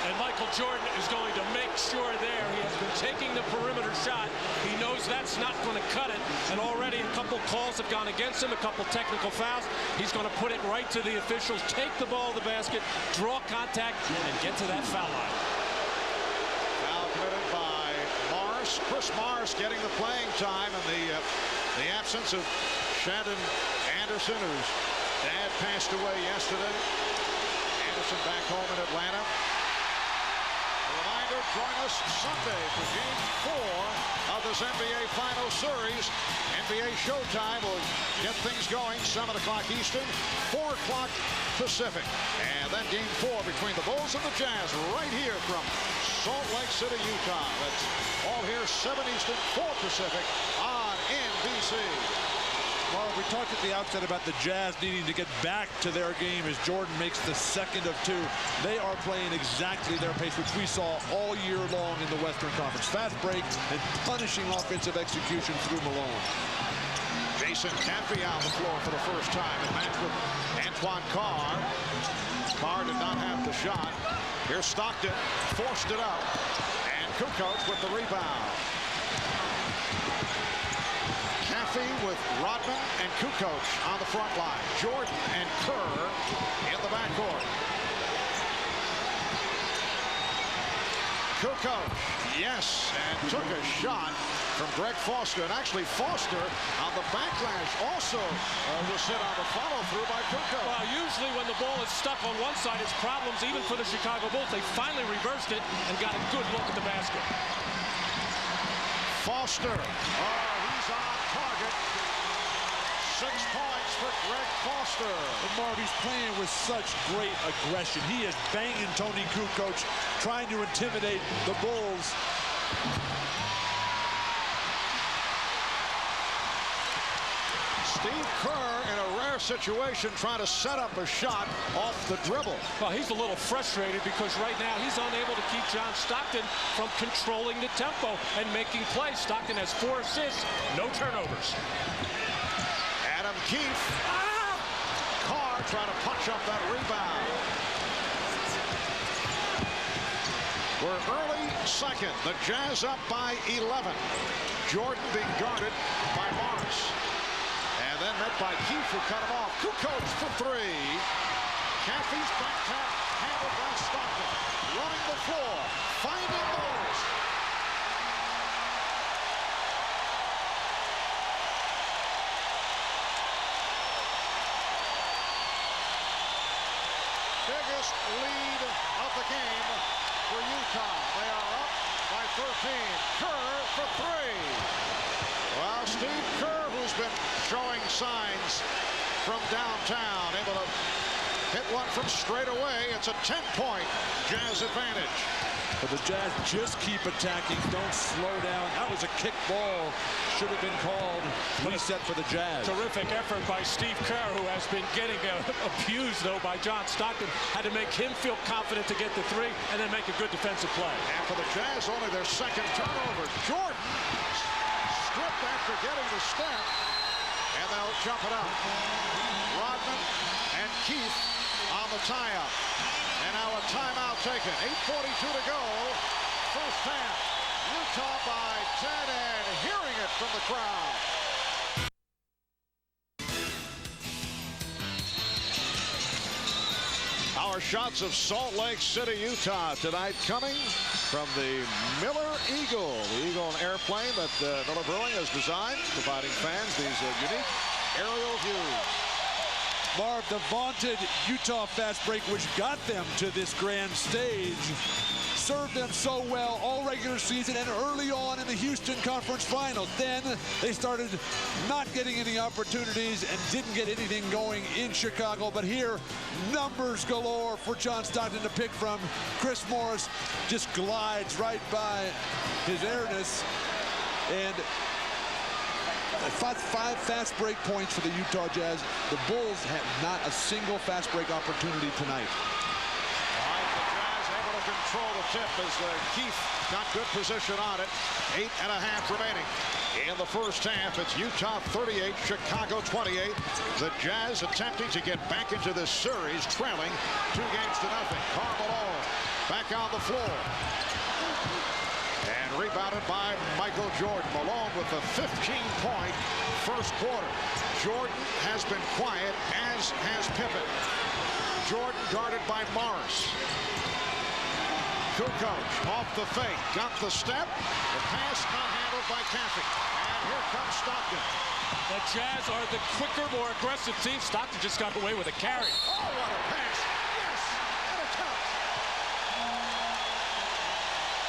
Speaker 6: And Michael Jordan is going to make sure there. He has been taking the perimeter shot. He knows that's not going to cut it. And already a couple calls have gone against him, a couple technical fouls. He's going to put it right to the officials, take the ball to the basket, draw contact, and get to that foul line.
Speaker 2: Foul committed by Morris. Chris Morris getting the playing time in the absence of Shandon Anderson, whose dad passed away yesterday. Anderson back home in Atlanta. A reminder reminder, join us Sunday for Game 4 of this NBA Final Series. NBA Showtime will get things going, 7 o'clock Eastern, 4 o'clock Pacific. And then Game 4 between the Bulls and the Jazz right here from Salt Lake City, Utah. That's all here, 7 Eastern, 4 Pacific on NBC.
Speaker 5: Well, we talked at the outset about the Jazz needing to get back to their game as Jordan makes the second of 2. They are playing exactly their pace, which we saw all year long in the Western Conference. Fast break and punishing offensive execution through Malone.
Speaker 2: Jason Caffey on the floor for the first time and matched with Antoine Karl. Karl did not have the shot. Here's Stockton, forced it up, and Cucos with the rebound. Caffey with Rodman and Cucos on the front line. Jordan and Kerr in the backcourt. Cucos, yes, and took a shot from Greg Foster. And actually Foster on the backlash also was hit on the follow-through by Cucos.
Speaker 6: Well, usually when the ball is stuck on one side, it's problems even for the Chicago Bulls. They finally reversed it and got a good look at the basket.
Speaker 2: Foster, he's on target. 6 points for Greg Foster.
Speaker 5: And Marv, he's playing with such great aggression. He is banging Tony Kukoc, trying to intimidate the Bulls.
Speaker 2: Steve Kerr in a rare situation trying to set up a shot off the dribble.
Speaker 6: Well, he's a little frustrated because right now he's unable to keep John Stockton from controlling the tempo and making plays. Stockton has 4 assists, no turnovers.
Speaker 2: Adam Keefe. Carr trying to punch up that rebound. We're early second. The Jazz up by 11. Jordan being guarded by Morris. And then met by Keefe, who cut him off. Cucos for 3. Caffey's back tap handled by Stockton. Running the floor. Finding Morris. Biggest lead of the game for Utah. They are up by 13. Kerr for 3. Well, Steve Kerr, who's been showing signs from downtown, able to hit one from straight away. It's a 10-point Jazz advantage.
Speaker 5: But the Jazz just keep attacking, don't slow down. That was a kick ball. Should have been called. Reset for the Jazz.
Speaker 6: Terrific effort by Steve Kerr, who has been getting abused, though, by John Stockton. Had to make him feel confident to get the 3 and then make a good defensive play.
Speaker 2: And for the Jazz, only their second turnover. Jordan stripped after getting the step, and they'll jump it up. Rodman and Keefe on the tie-up. And now a timeout taken. 8:42 to go. First half. Utah by 10 and hearing it from the crowd. Our shots of Salt Lake City, Utah tonight coming from the Miller Eagle. The Eagle, an airplane that Miller Brewing has designed, providing fans these unique aerial views.
Speaker 5: Marv, the vaunted Utah fast break, which got them to this grand stage, served them so well all regular season and early on in the Houston Conference Finals. Then they started not getting any opportunities and didn't get anything going in Chicago. But here, numbers galore for John Stockton to pick from. Chris Morris just glides right by his airness. And 5 fast break points for the Utah Jazz. The Bulls had not a single fast break opportunity tonight.
Speaker 2: All right, the Jazz able to control the tip as Keefe got good position on it. 8.5 remaining in the first half. It's Utah 38, Chicago 28. The Jazz attempting to get back into this series, trailing 2 games to nothing. Karl Malone back on the floor. And rebounded by Michael Jordan. Malone with a 15-point first quarter. Jordan has been quiet, as has Pippen. Jordan guarded by Morris. Cucos off the fake. Got the step. The pass not handled by Caffey. And here comes Stockton.
Speaker 6: The Jazz are the quicker, more aggressive team. Stockton just got away with a carry.
Speaker 2: Oh, what a pass. Yes, and it counts. 6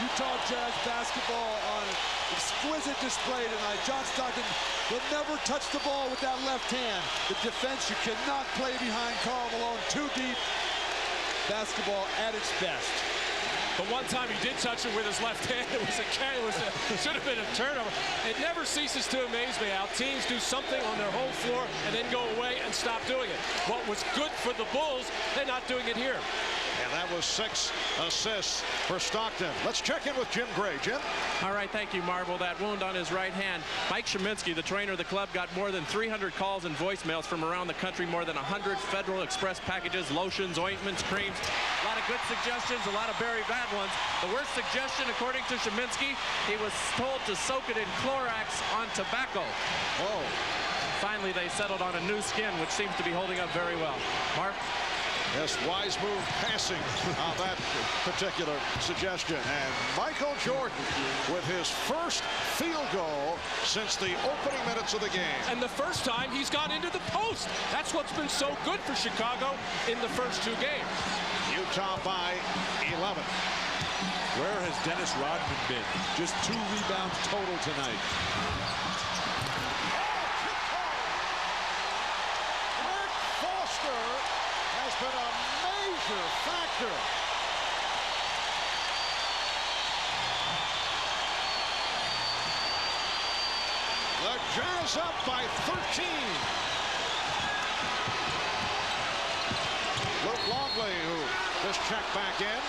Speaker 5: Utah Jazz basketball on exquisite display tonight. John Stockton will never touch the ball with that left hand. The defense, you cannot play behind Karl Malone too deep. Basketball at its best.
Speaker 6: The one time he did touch it with his left hand, it should have been a turnover. It never ceases to amaze me how teams do something on their home floor and then go away and stop doing it. What was good for the Bulls, they're not doing it here.
Speaker 2: And that was 6 assists for Stockton. Let's check in with Jim Gray. Jim?
Speaker 7: All right, thank you, Marvel. That wound on his right hand. Mike Sheminsky, the trainer of the club, got more than 300 calls and voicemails from around the country, more than 100 Federal Express packages, lotions, ointments, creams. A lot of good suggestions, a lot of very bad ones. The worst suggestion, according to Sheminsky, he was told to soak it in Clorox on tobacco.
Speaker 2: Oh.
Speaker 7: Finally, they settled on a new skin, which seems to be holding up very well. Mark?
Speaker 2: Yes, wise move passing on that particular suggestion. And Michael Jordan with his first field goal since the opening minutes of the game.
Speaker 6: And the first time he's got into the post. That's what's been so good for Chicago in the first 2 games.
Speaker 2: Utah by 11.
Speaker 5: Where has Dennis Rodman been? Just 2 rebounds total tonight.
Speaker 2: Rick Foster has been a major factor. The Jazz up by 13. Luke Longley, who just checked back in.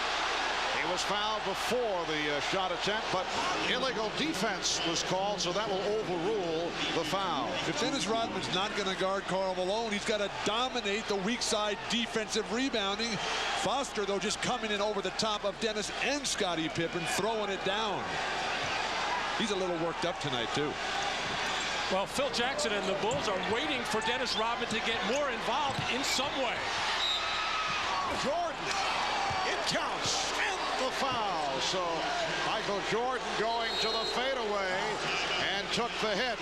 Speaker 2: He was fouled before the shot attempt, but illegal defense was called, so that will overrule the foul.
Speaker 5: If Dennis Rodman's not going to guard Karl Malone, he's got to dominate the weak side defensive rebounding. Foster, though, just coming in over the top of Dennis and Scottie Pippen, throwing it down. He's a little worked up tonight, too.
Speaker 6: Well, Phil Jackson and the Bulls are waiting for Dennis Rodman to get more involved in some way.
Speaker 2: Jordan, it counts, and the foul. So Michael Jordan going to the fadeaway and took the hit.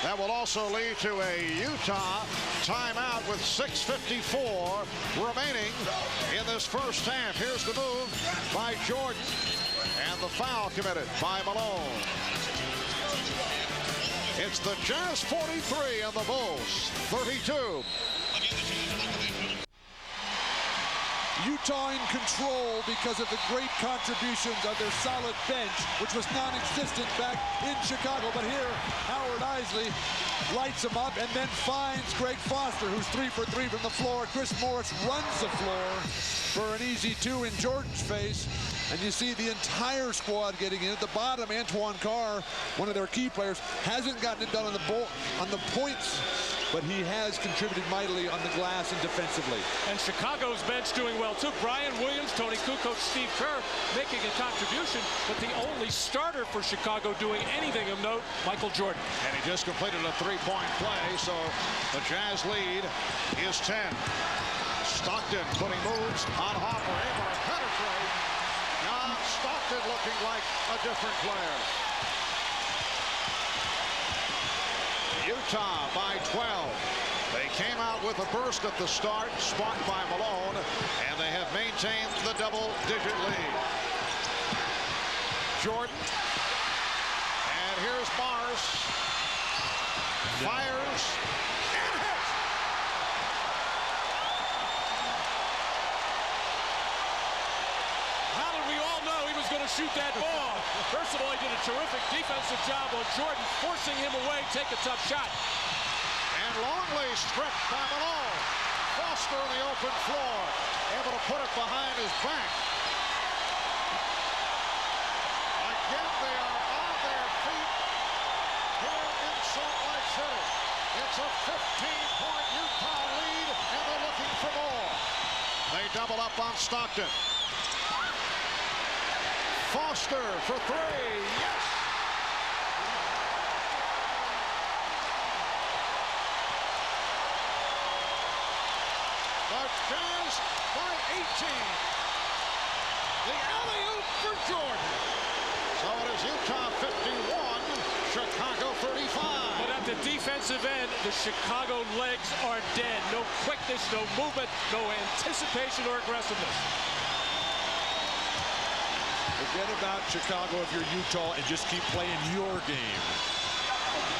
Speaker 2: That will also lead to a Utah timeout with 6:54 remaining in this first half. Here's the move by Jordan and the foul committed by Malone. It's the Jazz 43 and the Bulls 32.
Speaker 5: Utah in control because of the great contributions of their solid bench, which was non-existent back in Chicago. But here, Howard Isley lights him up and then finds Greg Foster, who's 3 for 3 from the floor. Chris Morris runs the floor for an easy 2 in Jordan's face. And you see the entire squad getting in. At the bottom, Antoine Carr, one of their key players, hasn't gotten it done on the points, but he has contributed mightily on the glass and defensively.
Speaker 6: And Chicago's bench doing well, too. Brian Williams, Tony Cucos, Steve Kerr making a contribution, but the only starter for Chicago doing anything of note, Michael Jordan.
Speaker 2: And he just completed a 3-point play, so the Jazz lead is 10. Stockton putting moves on Hopper, able to penetrate. Now Stockton looking like a different player. Utah by 12. They came out with a burst at the start, sparked by Malone, and they have maintained the double-digit lead. Jordan. And here's Mars. Fires. And hits.
Speaker 6: How did we all know he was going to shoot that ball? First of all, he did a terrific defensive job on Jordan, forcing him away, take a tough shot.
Speaker 2: And Longley stripped by Malone. Foster on the open floor, able to put it behind his back. Again, they are on their feet here in Salt Lake City. It's a 15-point Utah lead, and they're looking for more. They double up on Stockton. Foster for 3. Yes! The Jazz by 18. The alley-oop for Jordan. So it is Utah 51, Chicago 35.
Speaker 6: But at the defensive end, the Chicago legs are dead. No quickness, no movement, no anticipation or aggressiveness.
Speaker 5: Forget about Chicago if you're Utah and just keep playing your game.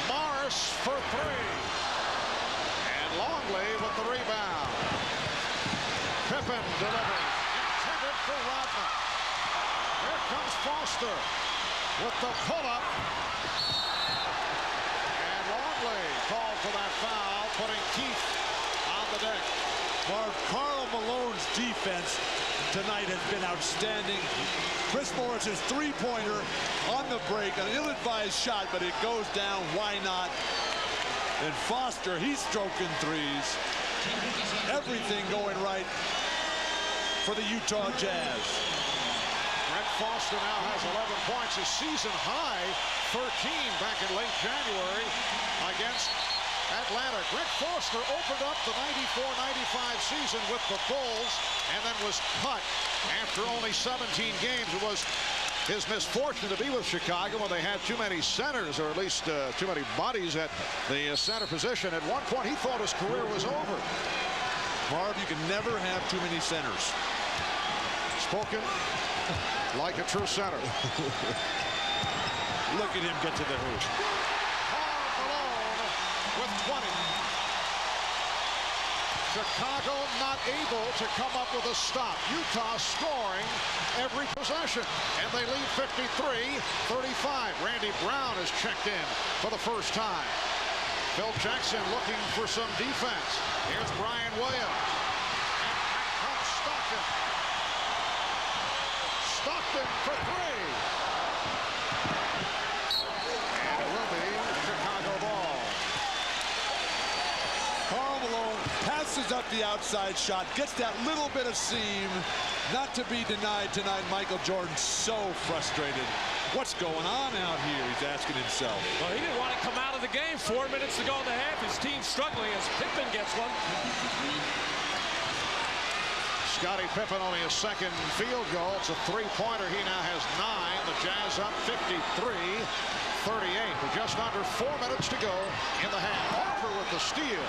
Speaker 2: Morris for three. And Longley with the rebound. Pippen delivers. Intended for Rodman. Here comes Foster with the pull-up. And Longley called for that foul, putting Keith on the deck.
Speaker 5: Karl Malone's defense tonight has been outstanding. Chris Morris's three-pointer on the break, an ill-advised shot, but it goes down. Why not? And Foster, he's stroking threes. Everything going right for the Utah Jazz.
Speaker 2: Greg Foster now has 11 points, his season high 13 back in late January against Atlanta. Greg Foster opened up the 94-95 season with the Bulls and then was cut after only 17 games. It was his misfortune to be with Chicago when they had too many centers, or at least too many bodies at the center position. At one point, he thought his career was over.
Speaker 5: Marv, you can never have too many centers.
Speaker 2: Spoken like a true center.
Speaker 5: Look at him get to the hoop.
Speaker 2: With 20. Chicago not able to come up with a stop. Utah scoring every possession, and they lead 53-35. Randy Brown is checked in for the first time. Phil Jackson looking for some defense. Here's Brian Williams. And back comes Stockton. Stockton for three. And it will be Chicago ball.
Speaker 5: Karl Malone passes up the outside shot, gets that little bit of seam. Not to be denied tonight. Michael Jordan so frustrated. What's going on out here, he's asking himself.
Speaker 6: Well, he didn't want to come out of the game. 4 minutes to go in the half. His team's struggling as Pippen gets one.
Speaker 2: Scottie Pippen only a second field goal. It's a three-pointer. He now has 9. The Jazz up 53-38 with just under 4 minutes to go in the half. Harper with the steal.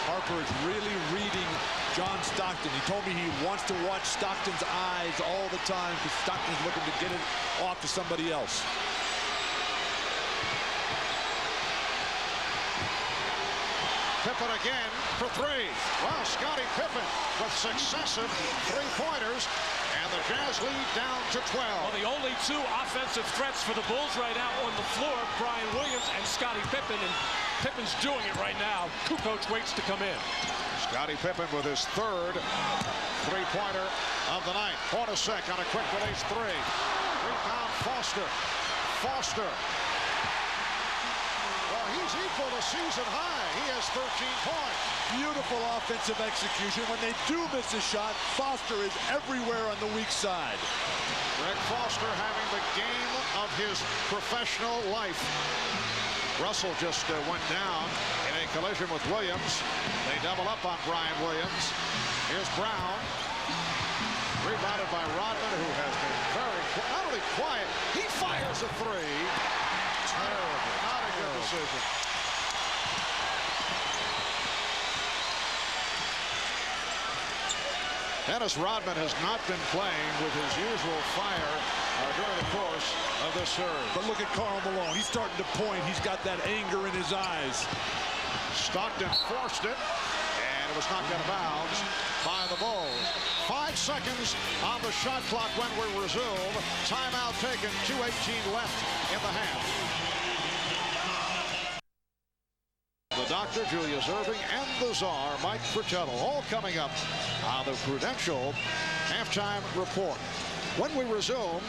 Speaker 5: Harper is really reading John Stockton. He told me he wants to watch Stockton's eyes all the time because Stockton's looking to get it off to somebody else.
Speaker 2: Pippen again for three. Well, Scottie Pippen with successive three-pointers, and the Jazz lead down to 12.
Speaker 6: Well, the only two offensive threats for the Bulls right now on the floor, Brian Williams and Scottie Pippen, and Pippen's doing it right now. Cucos waits to come in.
Speaker 2: Scottie Pippen with his third three-pointer of the night. Hornacek on a quick release three. Rebound Foster. Foster. Well, he's equal to season high. He has 13 points.
Speaker 5: Beautiful offensive execution. When they do miss a shot, Foster is everywhere on the weak side.
Speaker 2: Greg Foster having the game of his professional life. Russell just went down in a collision with Williams. They double up on Brian Williams. Here's Brown. Rebounded by Rodman, who has been very, not only quiet, he fires a three. Terrible. Not a good decision. Dennis Rodman has not been playing with his usual fire during the course of this serve.
Speaker 5: But look at Karl Malone. He's starting to point. He's got that anger in his eyes.
Speaker 2: Stockton forced it, and it was knocked out of bounds by the Bulls. 5 seconds on the shot clock when we resume. Timeout taken, 2:18 left in the half. The Doctor, Julius Erving, and the Czar, Mike Fratello, all coming up on the Prudential halftime report. When we resume,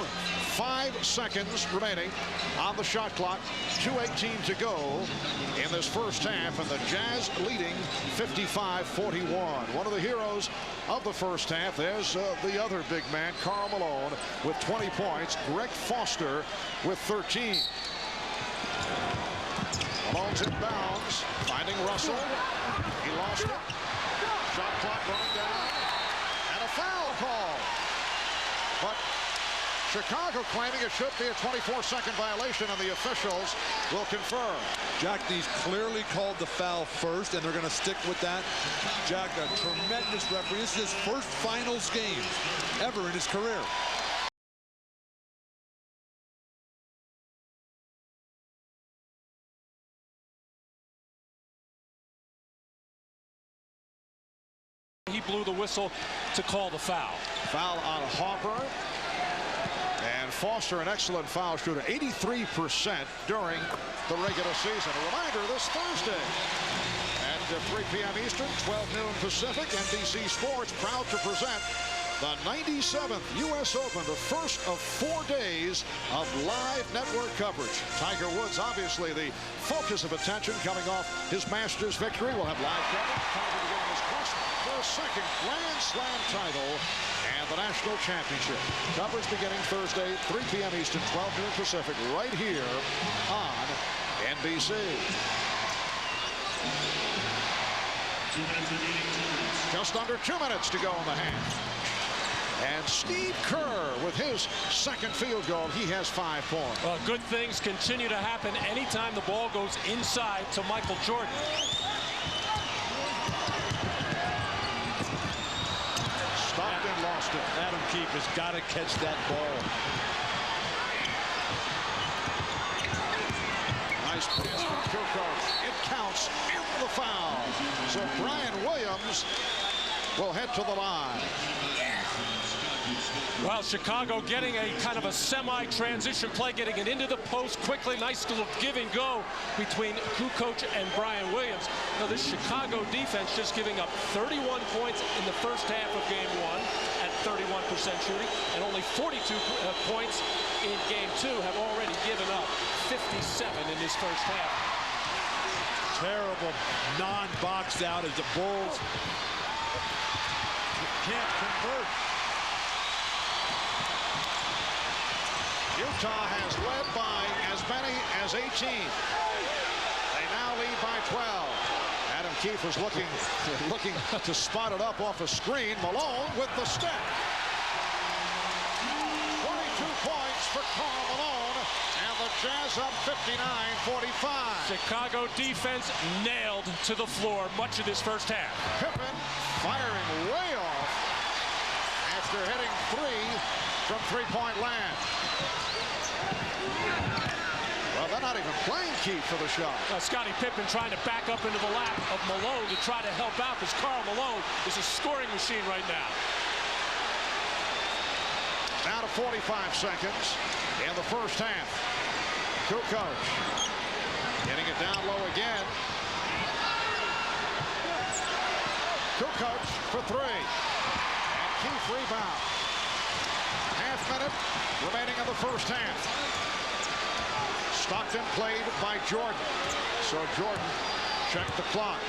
Speaker 2: 5 seconds remaining on the shot clock, 2:18 to go in this first half, and the Jazz leading 55-41. One of the heroes of the first half, there's the other big man, Karl Malone, with 20 points, Greg Foster with 13. Malone's inbounds, finding Russell. He lost it. Shot clock running down. And a foul call. But Chicago claiming it should be a 24-second violation, and the officials will confirm.
Speaker 5: Jack Neese clearly called the foul first, and they're going to stick with that. Jack, a tremendous referee. This is his first finals game ever in his career.
Speaker 6: He blew the whistle to call the foul.
Speaker 2: Foul on Harper. And Foster, an excellent foul shooter, 83% during the regular season. A reminder this Thursday at 3 p.m. Eastern, 12 noon Pacific, NBC Sports proud to present the 97th U.S. Open, the first of 4 days of live network coverage. Tiger Woods, obviously the focus of attention coming off his Masters victory. We'll have live coverage. Tiger to win his quest for a second Grand Slam title and the national championship. Coverage beginning Thursday, 3 p.m. Eastern, 12 noon Pacific, right here on NBC. Just under 2 minutes to go in the half. And Steve Kerr with his second field goal. He has 5 points.
Speaker 6: Well, good things continue to happen anytime the ball goes inside to Michael Jordan.
Speaker 2: Stockton lost it.
Speaker 5: Adam Keefe has got to catch that ball.
Speaker 2: Nice pass from Cucos. It counts and the foul. So Brian Williams will head to the line.
Speaker 6: Well, Chicago getting a kind of a semi-transition play, getting it into the post quickly. Nice little give and go between Cucos and Brian Williams. Now, this Chicago defense just giving up 31 points in the first half of Game 1 at 31% shooting, and only 42 points in Game 2, have already given up 57 in this first half.
Speaker 5: Terrible non-boxed out as the Bulls can't convert.
Speaker 2: Utah has led by as many as 18. They now lead by 12. Adam Keefe was looking to spot it up off a screen. Malone with the step. 22 points for Karl Malone, and the Jazz up 59-45.
Speaker 6: Chicago defense nailed to the floor much of this first half.
Speaker 2: Pippen firing way off after hitting 3 from three-point land. Well, they're not even playing Keefe for the shot.
Speaker 6: Scottie Pippen trying to back up into the lap of Malone to try to help out, because Karl Malone is a scoring machine right now.
Speaker 2: Now to 45 seconds in the first half. Cucos getting it down low again. Cucos for 3. And Keefe rebound. Half minute remaining in the first half. Stockton played by Jordan. So Jordan checked the clock.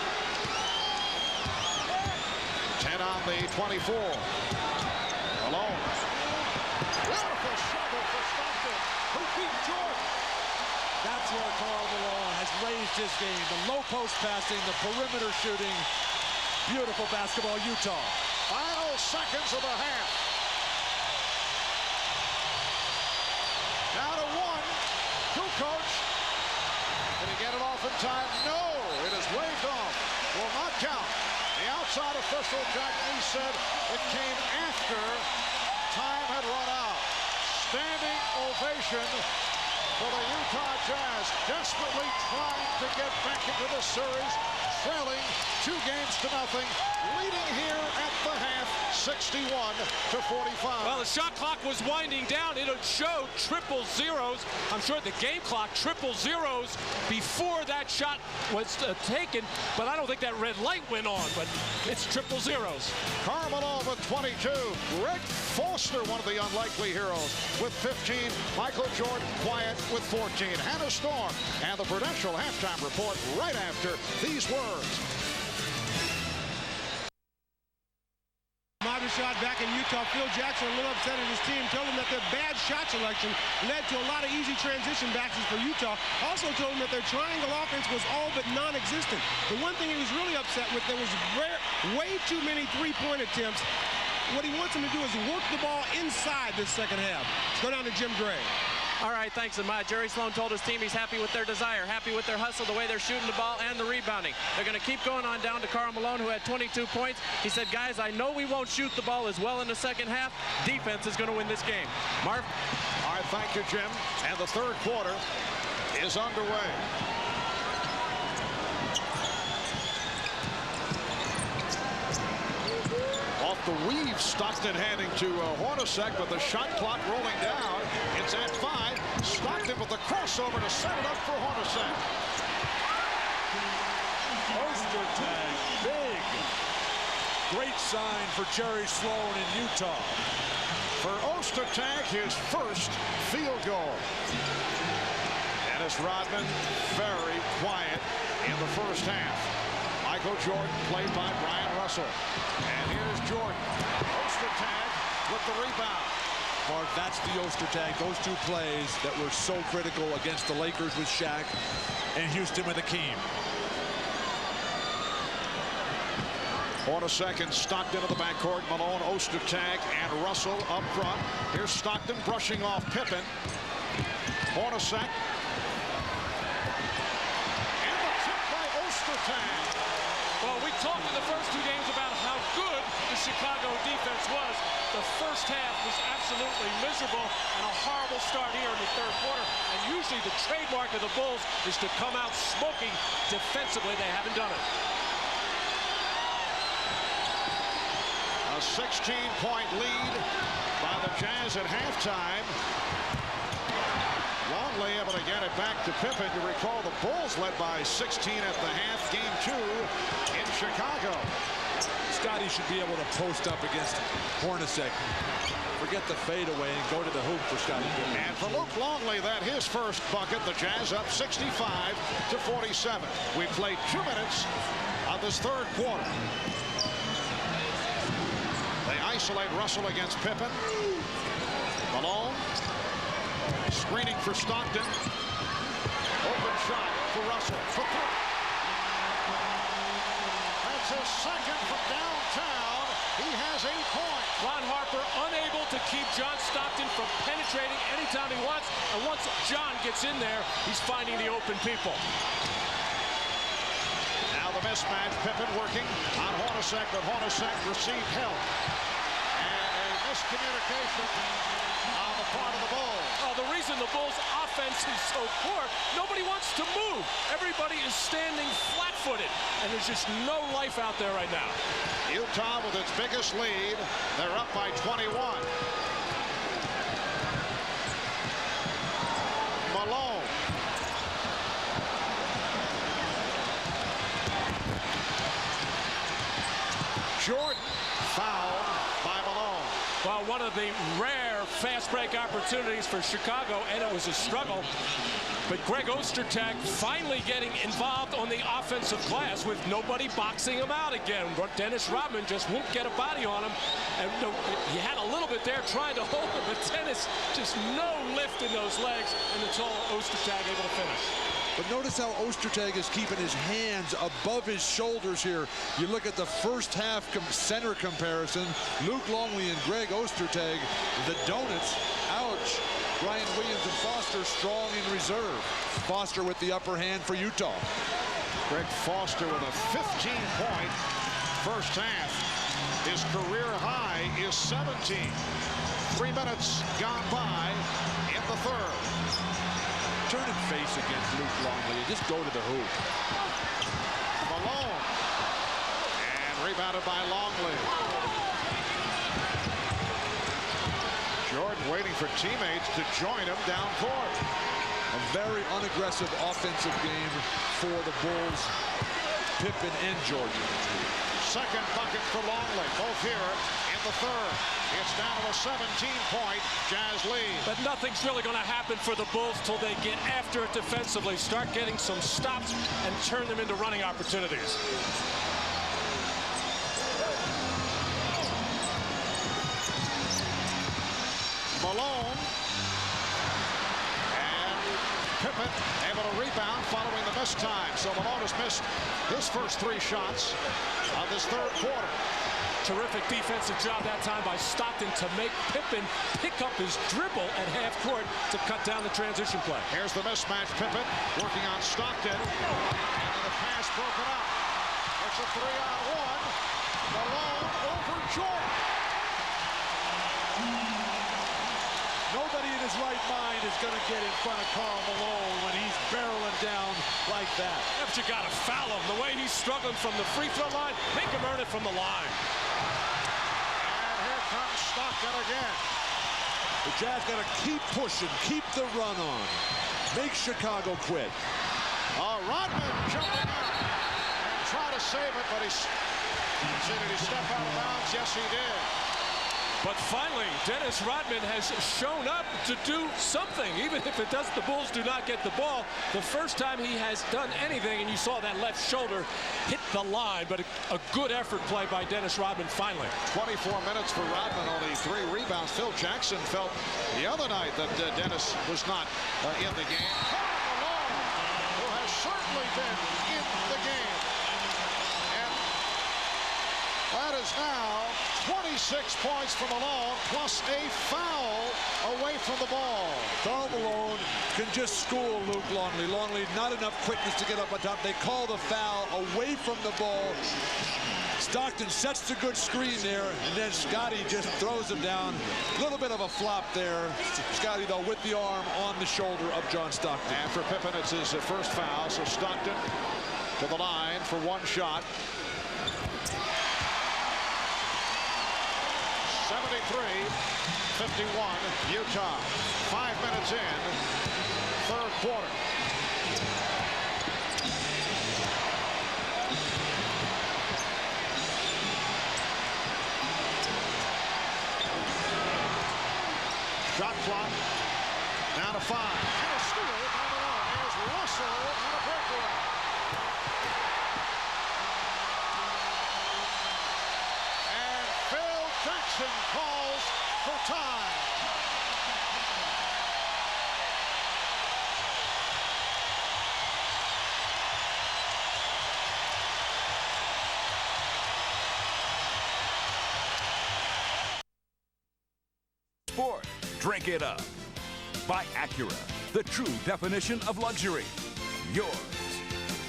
Speaker 2: 10 on the 24. Malone. Beautiful shovel for Stockton, who beat Jordan.
Speaker 5: That's where Karl Malone has raised his game. The low post passing, the perimeter shooting. Beautiful basketball, Utah.
Speaker 2: Final seconds of the half. Down to 1. Cucos. Did he get it off in time? No. It is waved off. Will not count. The outside official, Jack Lee, said it came after time had run out. Standing ovation for the Utah Jazz, desperately trying to get back into the series, trailing 2 games to nothing, leading here at the half, 61-45.
Speaker 6: Well, the shot clock was winding down. It showed triple zeros. I'm sure the game clock triple zeros before that shot was taken, but I don't think that red light went on, but it's triple zeros.
Speaker 2: Karl Malone with 22. Greg Foster, one of the unlikely heroes, with 15. Michael Jordan quiet with 14. Hannah Storm and the Prudential halftime report right after these words.
Speaker 8: Shot back in Utah. Phil Jackson a little upset at his team, told him that their bad shot selection led to a lot of easy transition backs for Utah. Also told him that their triangle offense was all but non-existent. The one thing he was really upset with, there was way too many three-point attempts. What he wants him to do is work the ball inside this second half. Let's go down to Jim Gray.
Speaker 7: All right, thanks, Amaya. Jerry Sloan told his team he's happy with their desire, happy with their hustle, the way they're shooting the ball, and the rebounding. They're going to keep going on down to Karl Malone, who had 22 points. He said, guys, I know we won't shoot the ball as well in the second half. Defense is going to win this game. Marv?
Speaker 2: All right, thank you, Jim. And the third quarter is underway. the weave. Stockton handing to Hornacek, but the shot clock rolling down. It's at 5. Stockton with the crossover to set it up for Hornacek.
Speaker 5: Ostertag, big. Great sign for Jerry Sloan in Utah.
Speaker 2: For Ostertag, his first field goal. Dennis Rodman, very quiet in the first half. Michael Jordan, played by Brian Russell. And here's Jordan. Ostertag with the rebound.
Speaker 5: Mark, that's the Ostertag. Those two plays that were so critical against the Lakers with Shaq and Houston with Akeem.
Speaker 2: Hornacek and Stockton in the backcourt. Malone, Ostertag, and Russell up front. Here's Stockton brushing off Pippen. Hornacek. And the tip by Ostertag.
Speaker 6: Well, we talked in the first 2 games about how good the Chicago defense was. The first half was absolutely miserable and a horrible start here in the third quarter. And usually the trademark of the Bulls is to come out smoking defensively. They haven't done it.
Speaker 2: A 16-point lead by the Jazz at halftime. Longley able to get it back to Pippen. You recall the Bulls led by 16 at the half. Game 2 in Chicago.
Speaker 5: Scotty should be able to post up against Hornacek. Forget the fadeaway and go to the hoop for Scotty.
Speaker 2: And for Luke Longley, that his first bucket. The Jazz up 65-47. We played 2 minutes of this third quarter. They isolate Russell against Pippen. Malone screening for Stockton. Open shot for Russell. For 3. That's his second from downtown. He has 8 points.
Speaker 6: Ron Harper unable to keep John Stockton from penetrating anytime he wants. And once John gets in there, he's finding the open people.
Speaker 2: Now the mismatch. Pippen working on Hornacek, but Hornacek received help. And a miscommunication on the part of the Bulls.
Speaker 6: Oh, the reason the Bulls' offense is so poor, nobody wants to move. Everybody is standing flat-footed, and there's just no life out there right now.
Speaker 2: Utah with its biggest lead. They're up by 21. Malone. Jordan fouled by Malone.
Speaker 6: Well, one of the rare fast break opportunities for Chicago, and it was a struggle. But Greg Ostertag finally getting involved on the offensive glass with nobody boxing him out again. Dennis Rodman just won't get a body on him. And he had a little bit there trying to hold him, but Dennis just no lift in those legs, and it's all Ostertag able to finish.
Speaker 5: But notice how Ostertag is keeping his hands above his shoulders here. You look at the first half center comparison. Luke Longley and Greg Ostertag, the donuts. Ouch. Brian Williams and Foster strong in reserve. Foster with the upper hand for Utah.
Speaker 2: Greg Foster with a 15-point first half. His career high is 17. 3 minutes gone by in the third.
Speaker 5: Turn and face against Luke Longley and just go to the hoop.
Speaker 2: Malone. And rebounded by Longley. Jordan waiting for teammates to join him down court.
Speaker 5: A very unaggressive offensive game for the Bulls. Pippen and Jordan.
Speaker 2: Second bucket for Longley. Both here in the third. It's down to a 17-point Jazz lead.
Speaker 6: But nothing's really going to happen for the Bulls till they get after it defensively, start getting some stops, and turn them into running opportunities.
Speaker 2: Malone. And Pippen able to rebound following the missed time. So Malone has missed his first 3 shots of this third quarter.
Speaker 6: Terrific defensive job that time by Stockton to make Pippen pick up his dribble at half court to cut down the transition play.
Speaker 2: Here's the mismatch. Pippen working on Stockton. And the pass broken up. It's a 3-on-1. Malone over Jordan.
Speaker 5: Nobody in his right mind is going to get in front of Karl Malone when he's barreling down like that.
Speaker 6: Yeah, but you got to foul him. The way he's struggling from the free throw line, make him earn it from the line.
Speaker 2: Stockton again.
Speaker 5: The Jazz got to keep pushing, keep the run on, make Chicago quit.
Speaker 2: Rodman jumping out and try to save it, but did he step out of bounds? Yes, he did.
Speaker 6: But finally, Dennis Rodman has shown up to do something, even if it does. The Bulls do not get the ball. The first time he has done anything, and you saw that left shoulder hit the line, but a good effort play by Dennis Rodman finally.
Speaker 2: 24 minutes for Rodman, only 3 rebounds. Phil Jackson felt the other night that Dennis was not in the game. Karl Malone, who has certainly been in the game. And that is now 26 points for Malone, plus a foul away from the ball.
Speaker 5: Karl Malone can just school Luke Longley. Longley, not enough quickness to get up on top. They call the foul away from the ball. Stockton sets the good screen there, and then Scotty just throws him down. A little bit of a flop there. Scotty, though, with the arm on the shoulder of John Stockton.
Speaker 2: And for Pippen, it's his first foul, so Stockton to the line for one shot. 73-51, Utah. 5 minutes in, third quarter. Shot clock down to 5. And a steal by Malone. Here's Russell on a breakaway. And Phil Jackson calls for time.
Speaker 1: Sport. Drink it up. By Acura, the true definition of luxury. Yours.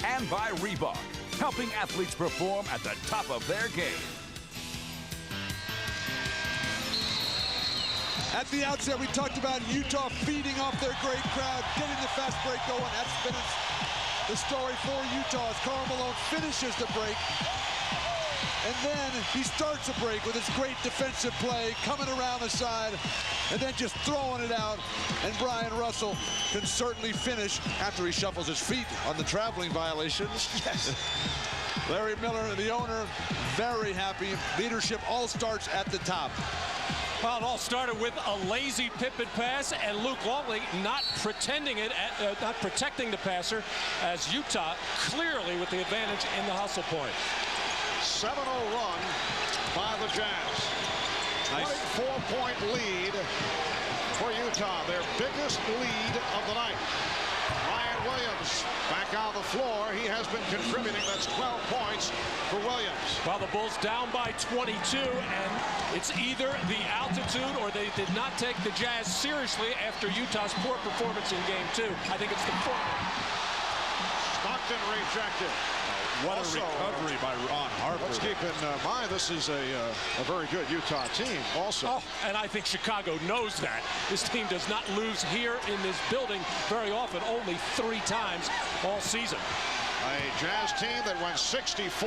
Speaker 1: And by Reebok, helping athletes perform at the top of their game.
Speaker 5: At the outset, we talked about Utah feeding off their great crowd, getting the fast break going. That's been the story for Utah as Karl Malone finishes the break. And then he starts a break with his great defensive play, coming around the side, and then just throwing it out. And Brian Russell can certainly finish after he shuffles his feet on the traveling violations. Yes. Larry Miller, the owner, very happy. Leadership all starts at the top.
Speaker 6: Well, it all started with a lazy Pippen pass and Luke Longley not protecting the passer, as Utah clearly with the advantage in the hustle point.
Speaker 2: 7-0 run by the Jazz.
Speaker 5: Nice.
Speaker 2: 24-point lead for Utah, their biggest lead of the night. Ryan Williams back on the floor. He has been contributing. That's 12 points for Williams.
Speaker 6: Well, the Bulls down by 22, and it's either the altitude or they did not take the Jazz seriously after Utah's poor performance in Game 2. I think it's the former.
Speaker 2: Stockton rejected.
Speaker 5: What
Speaker 2: Also,
Speaker 5: a recovery by Ron Harper.
Speaker 2: Let's keep in mind, this is a very good Utah team also.
Speaker 6: Oh, and I think Chicago knows that. This team does not lose here in this building very often, only 3 times all season.
Speaker 2: A Jazz team that went 64-18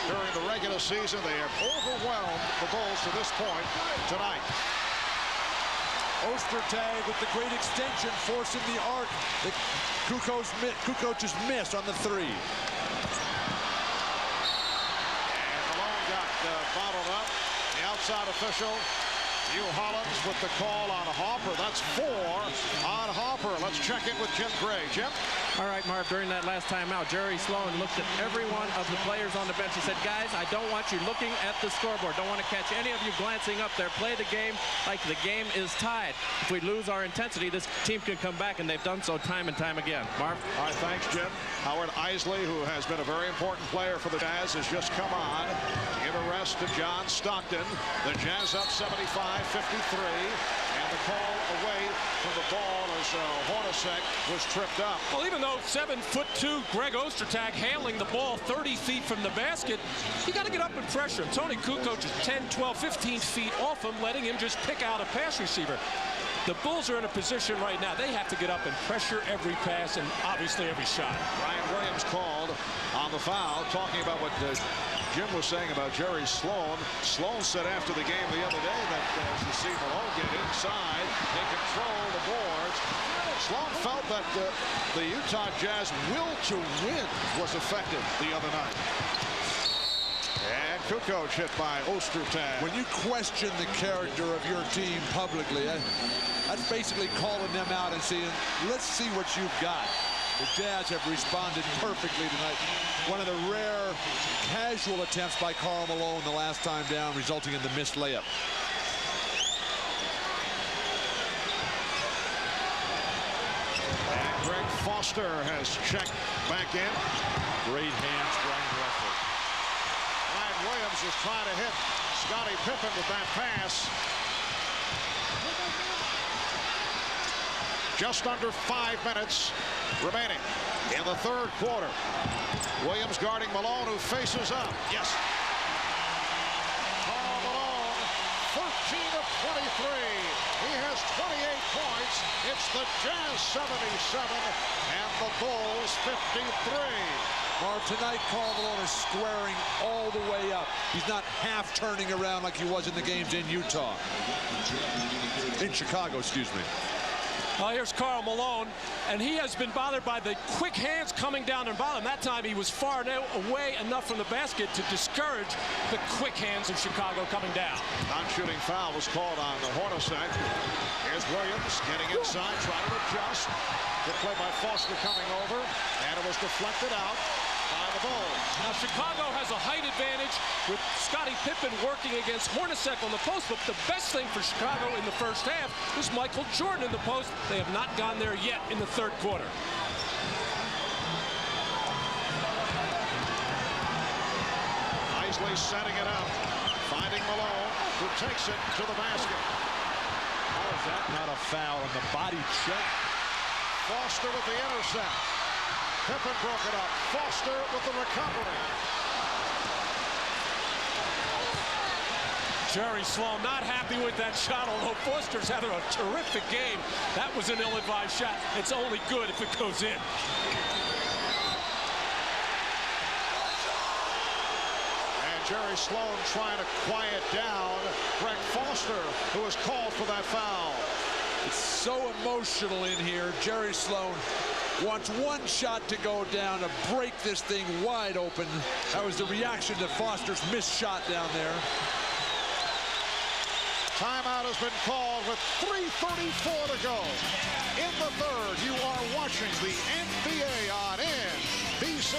Speaker 2: during the regular season. They have overwhelmed the Bulls to this point tonight.
Speaker 5: Ostertag with the great extension, forcing the arc that Cucos miss on the 3.
Speaker 2: And Malone got bottled up. The outside official, Hugh Hollins, with the call on Harper. That's 4 on Harper. Let's check in with Jim Gray. Jim?
Speaker 7: All right, Marv, during that last timeout, Jerry Sloan looked at every one of the players on the bench and said, guys, I don't want you looking at the scoreboard. Don't want to catch any of you glancing up there. Play the game like the game is tied. If we lose our intensity, this team can come back, and they've done so time and time again. Marv?
Speaker 2: All right, thanks, Jim. Howard Isley, who has been a very important player for the Jazz, has just come on. Give a rest to John Stockton. The Jazz up 75-53. And the call away from the ball as Hornacek was tripped up.
Speaker 6: Well, even though 7'2" Greg Ostertag handling the ball 30 feet from the basket, you got to get up and pressure him. Tony Kukoc is 10, 12, 15 feet off him, letting him just pick out a pass receiver. The Bulls are in a position right now. They have to get up and pressure every pass and obviously every shot.
Speaker 2: Ryan Williams called on the foul, talking about what Jim was saying about Jerry Sloan. Sloan said after the game the other day that to see Malone get inside and control the boards, Sloan felt that the Utah Jazz will to win was effective the other night. And Cucos hit by Ostertag.
Speaker 5: When you question the character of your team publicly, that's basically calling them out and saying, let's see what you've got. The Jazz have responded perfectly tonight. One of the rare casual attempts by Karl Malone the last time down, resulting in the missed layup.
Speaker 2: And Greg Foster has checked back in.
Speaker 5: Great hands, Brian Russell.
Speaker 2: Ryan Williams is trying to hit Scottie Pippen with that pass. Just under 5 minutes remaining in the third quarter. Williams guarding Malone, who faces up. Yes. Karl Malone, 13 of 23. He has 28 points. It's the Jazz 77 and the Bulls 53.
Speaker 5: Marv, tonight Karl Malone is squaring all the way up. He's not half turning around like he was in the games in Utah. In Chicago, excuse me.
Speaker 6: Here's Karl Malone, and he has been bothered by the quick hands coming down and bottom. That time he was far away enough from the basket to discourage the quick hands of Chicago coming down.
Speaker 2: Non-shooting foul was called on the Hornacek. Here's Williams getting inside, trying to adjust. Good play by Foster coming over, and it was deflected out by the Bulls.
Speaker 6: Now Chicago has a height advantage with Scottie Pippen working against Hornacek on the post, but the best thing for Chicago in the first half is Michael Jordan in the post. They have not gone there yet in the third quarter.
Speaker 2: Isley setting it up, finding Malone, who takes it to the basket.
Speaker 5: How is that not a foul on the body check?
Speaker 2: Foster with the intercept. Pippen broke it up. Foster with the recovery.
Speaker 6: Jerry Sloan not happy with that shot, although Foster's having a terrific game. That was an ill-advised shot. It's only good if it goes in.
Speaker 2: And Jerry Sloan trying to quiet down Greg Foster, who was called for that foul.
Speaker 5: It's so emotional in here. Jerry Sloan wants one shot to go down to break this thing wide open. That was the reaction to Foster's missed shot down there.
Speaker 2: Timeout has been called with 3:34 to go. In the third, you are watching the NBA on NBC.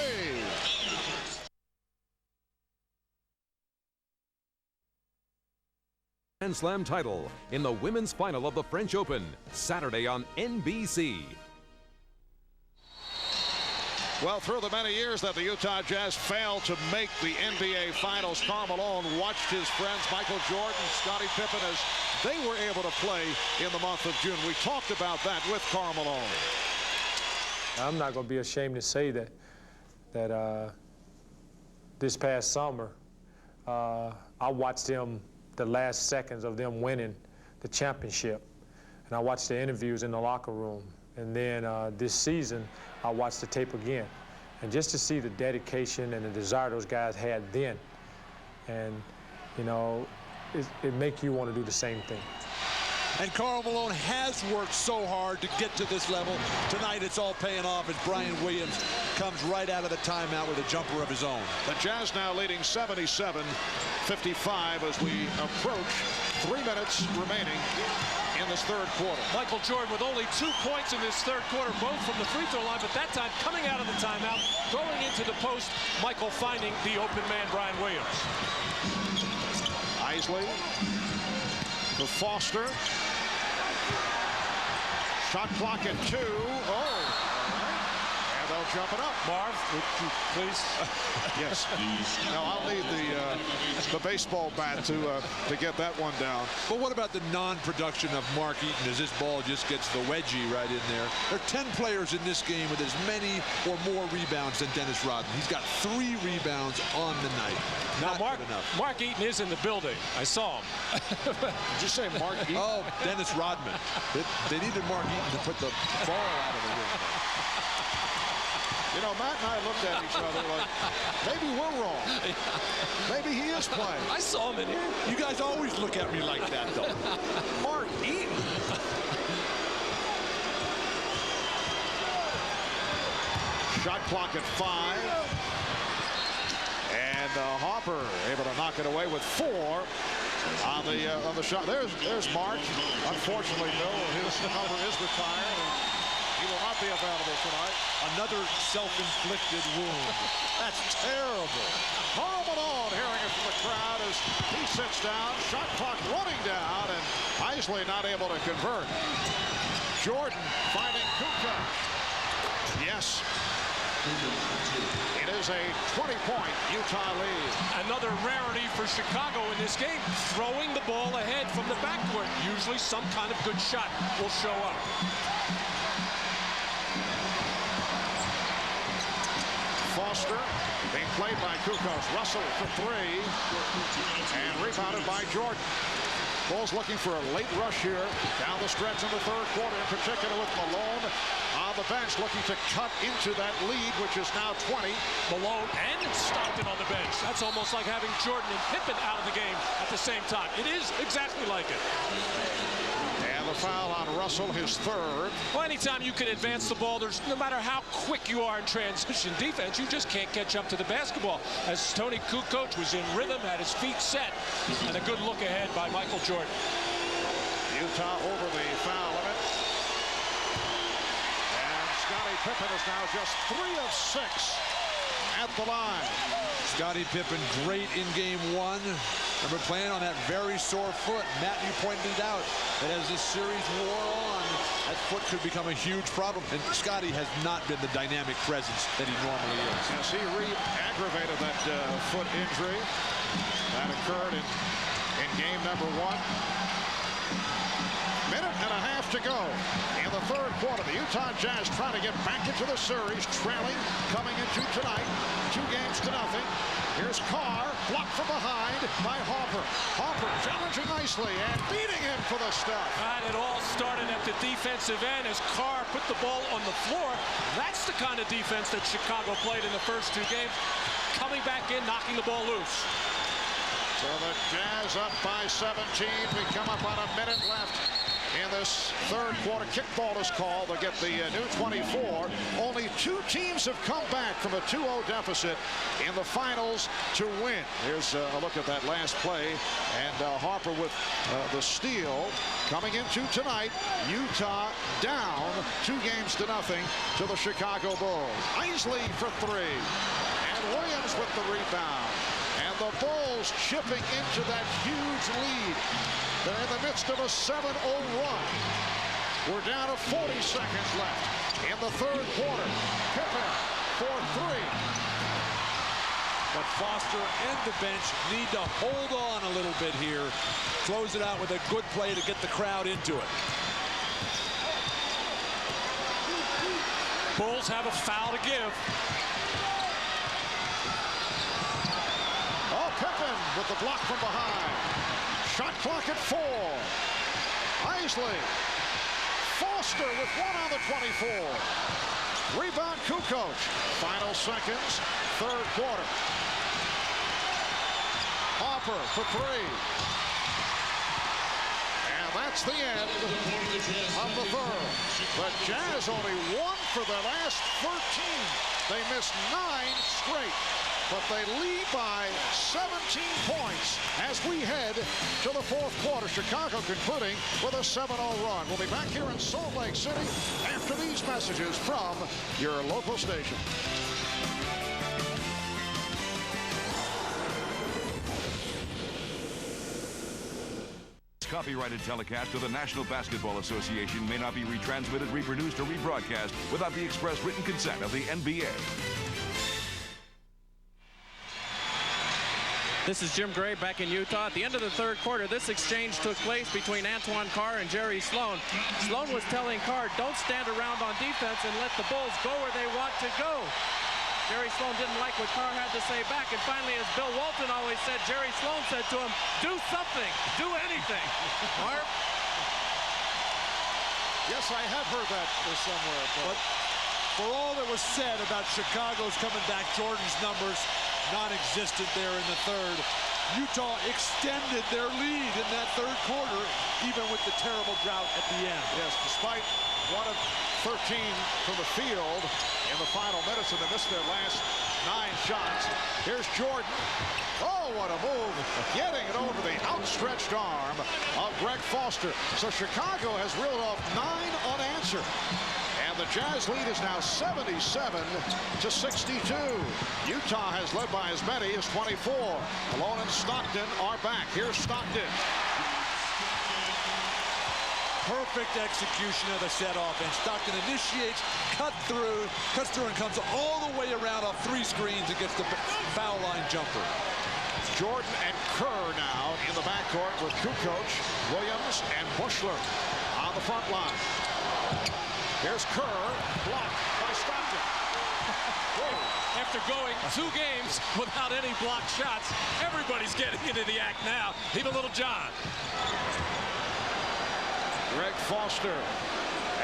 Speaker 1: Grand Slam title in the women's final of the French Open, Saturday on NBC.
Speaker 2: Well, through the many years that the Utah Jazz failed to make the NBA Finals, Karl Malone watched his friends Michael Jordan, Scottie Pippen, as they were able to play in the month of June. We talked about that with Karl Malone.
Speaker 9: I'm not going to be ashamed to say that this past summer, I watched them, the last seconds of them winning the championship, and I watched the interviews in the locker room. And then this season, I watched the tape again. And just to see the dedication and the desire those guys had then, and, you know, it makes you want to do the same thing.
Speaker 5: And Karl Malone has worked so hard to get to this level. Tonight it's all paying off as Brian Williams comes right out of the timeout with a jumper of his own.
Speaker 2: The Jazz now leading 77-55 as we approach 3 minutes remaining in this third quarter.
Speaker 6: Michael Jordan with only 2 points in this third quarter, both from the free throw line, but that time coming out of the timeout, going into the post, Michael finding the open man, Brian Williams.
Speaker 2: Isley to Foster. Shot clock at 2. Oh. And they'll jump it up.
Speaker 6: Marv, please.
Speaker 2: Yes. No, I'll need the baseball bat to get that one down.
Speaker 5: But what about the non-production of Mark Eaton as this ball just gets the wedgie right in there? There are 10 players in this game with as many or more rebounds than Dennis Rodman. He's got 3 rebounds on the night.
Speaker 6: Now, Mark Eaton is in the building. I saw him.
Speaker 2: Did you say Mark Eaton?
Speaker 5: Oh, Dennis Rodman. They needed Mark Eaton to put the ball out of the ring.
Speaker 2: You know, Matt and I looked at each other like, maybe we're wrong. Maybe he is playing.
Speaker 5: I saw him in here. You guys always look at me like that, though.
Speaker 2: Mark Eaton. Shot clock at 5. And Harper able to knock it away with 4 on the shot. There's Mark. Unfortunately, no, his number is retired. He will not be available tonight.
Speaker 5: Another self-inflicted wound.
Speaker 2: That's terrible. Karl Malone hearing it from the crowd as he sits down. Shot clock running down, and Isley not able to convert. Jordan finding Cucos. Yes. It is a 20-point Utah lead.
Speaker 6: Another rarity for Chicago in this game, throwing the ball ahead from the backcourt. Usually some kind of good shot will show up.
Speaker 2: Foster being played by Cucos. Russell for 3. And rebounded by Jordan. Bulls looking for a late rush here down the stretch in the third quarter, in particular with Malone on the bench looking to cut into that lead, which is now 20.
Speaker 6: Malone and Stockton on the bench. That's almost like having Jordan and Pippen out of the game at the same time. It is exactly like it.
Speaker 2: And the foul on Russell, his 3rd.
Speaker 6: Well, anytime you can advance the ball, there's no matter how quick you are in transition defense, you just can't catch up to the basketball. As Tony Cucos was in rhythm, had his feet set, and a good look ahead by Michael Jordan.
Speaker 2: Utah over the foul limit. And Scottie Pippen is now just 3 of 6 at the line.
Speaker 5: Scottie Pippen, great in game 1. Remember playing on that very sore foot. Matt, you pointed it out that as this series wore on, that foot could become a huge problem. And Scottie has not been the dynamic presence that he normally is.
Speaker 2: Yes, he re-aggravated that foot injury that occurred in game number 1. Minute and a half to go in the third quarter. The Utah Jazz trying to get back into the series, trailing coming into tonight, 2 games to nothing. Here's Carr, blocked from behind by Harper. Harper challenging nicely and beating him for the stuff.
Speaker 6: And it all started at the defensive end as Carr put the ball on the floor. That's the kind of defense that Chicago played in the first 2 games. Coming back in, knocking the ball loose.
Speaker 2: So the Jazz up by 17. We come up on a minute left in this third quarter. Kickball is called. They'll get the new 24. Only 2 teams have come back from a 2-0 deficit in the finals to win. Here's a look at that last play. And Harper with the steal. Coming into tonight, Utah down 2 games to nothing to the Chicago Bulls. Isley for 3. And Williams with the rebound. And the Bulls chipping into that huge lead. They're in the midst of a 7-0 run. We're down to 40 seconds left in the third quarter. Pippen for 3.
Speaker 5: But Foster and the bench need to hold on a little bit here. Close it out with a good play to get the crowd into it.
Speaker 6: Bulls have a foul to give.
Speaker 2: Oh, Pippen with the block from behind. Shot clock at 4. Isley. Foster with 1 on the 24. Rebound Cucos. Final seconds, third quarter. Harper for 3. And that's the end of the third. The Jazz only won for their last 13. They missed 9 straight. But they lead by 17 points as we head to the fourth quarter. Chicago concluding with a 7-0 run. We'll be back here in Salt Lake City after these messages from your local station.
Speaker 1: Copyrighted telecast of the National Basketball Association may not be retransmitted, reproduced, or rebroadcast without the express written consent of the NBA.
Speaker 7: This is Jim Gray back in Utah. At the end of the third quarter, this exchange took place between Antoine Carr and Jerry Sloan. Sloan was telling Carr, don't stand around on defense and let the Bulls go where they want to go. Jerry Sloan didn't like what Carr had to say back, and finally, as Bill Walton always said, Jerry Sloan said to him, do something, do anything. Marv?
Speaker 2: Yes, I have heard that somewhere. But
Speaker 5: For all that was said about Chicago's coming back, Jordan's numbers non-existent there in the third. Utah extended their lead in that third quarter, even with the terrible drought at the end.
Speaker 2: Yes, despite 1 of 13 from the field in the final minutes, and they missed their last 9 shots. Here's Jordan. Oh, what a move. Getting it over the outstretched arm of Greg Foster. So Chicago has reeled off 9 unanswered. And the Jazz lead is now 77 to 62. Utah has led by as many as 24. Malone and Stockton are back. Here's Stockton.
Speaker 5: Perfect execution of the set offense. Stockton initiates, cuts through, and comes all the way around off 3 screens and gets the foul line jumper.
Speaker 2: Jordan and Kerr now in the backcourt with Cucos, Williams, and Bushler on the front line. Here's Kerr, blocked by Stockton.
Speaker 6: After going 2 games without any blocked shots, everybody's getting into the act now, even little John.
Speaker 2: Greg Foster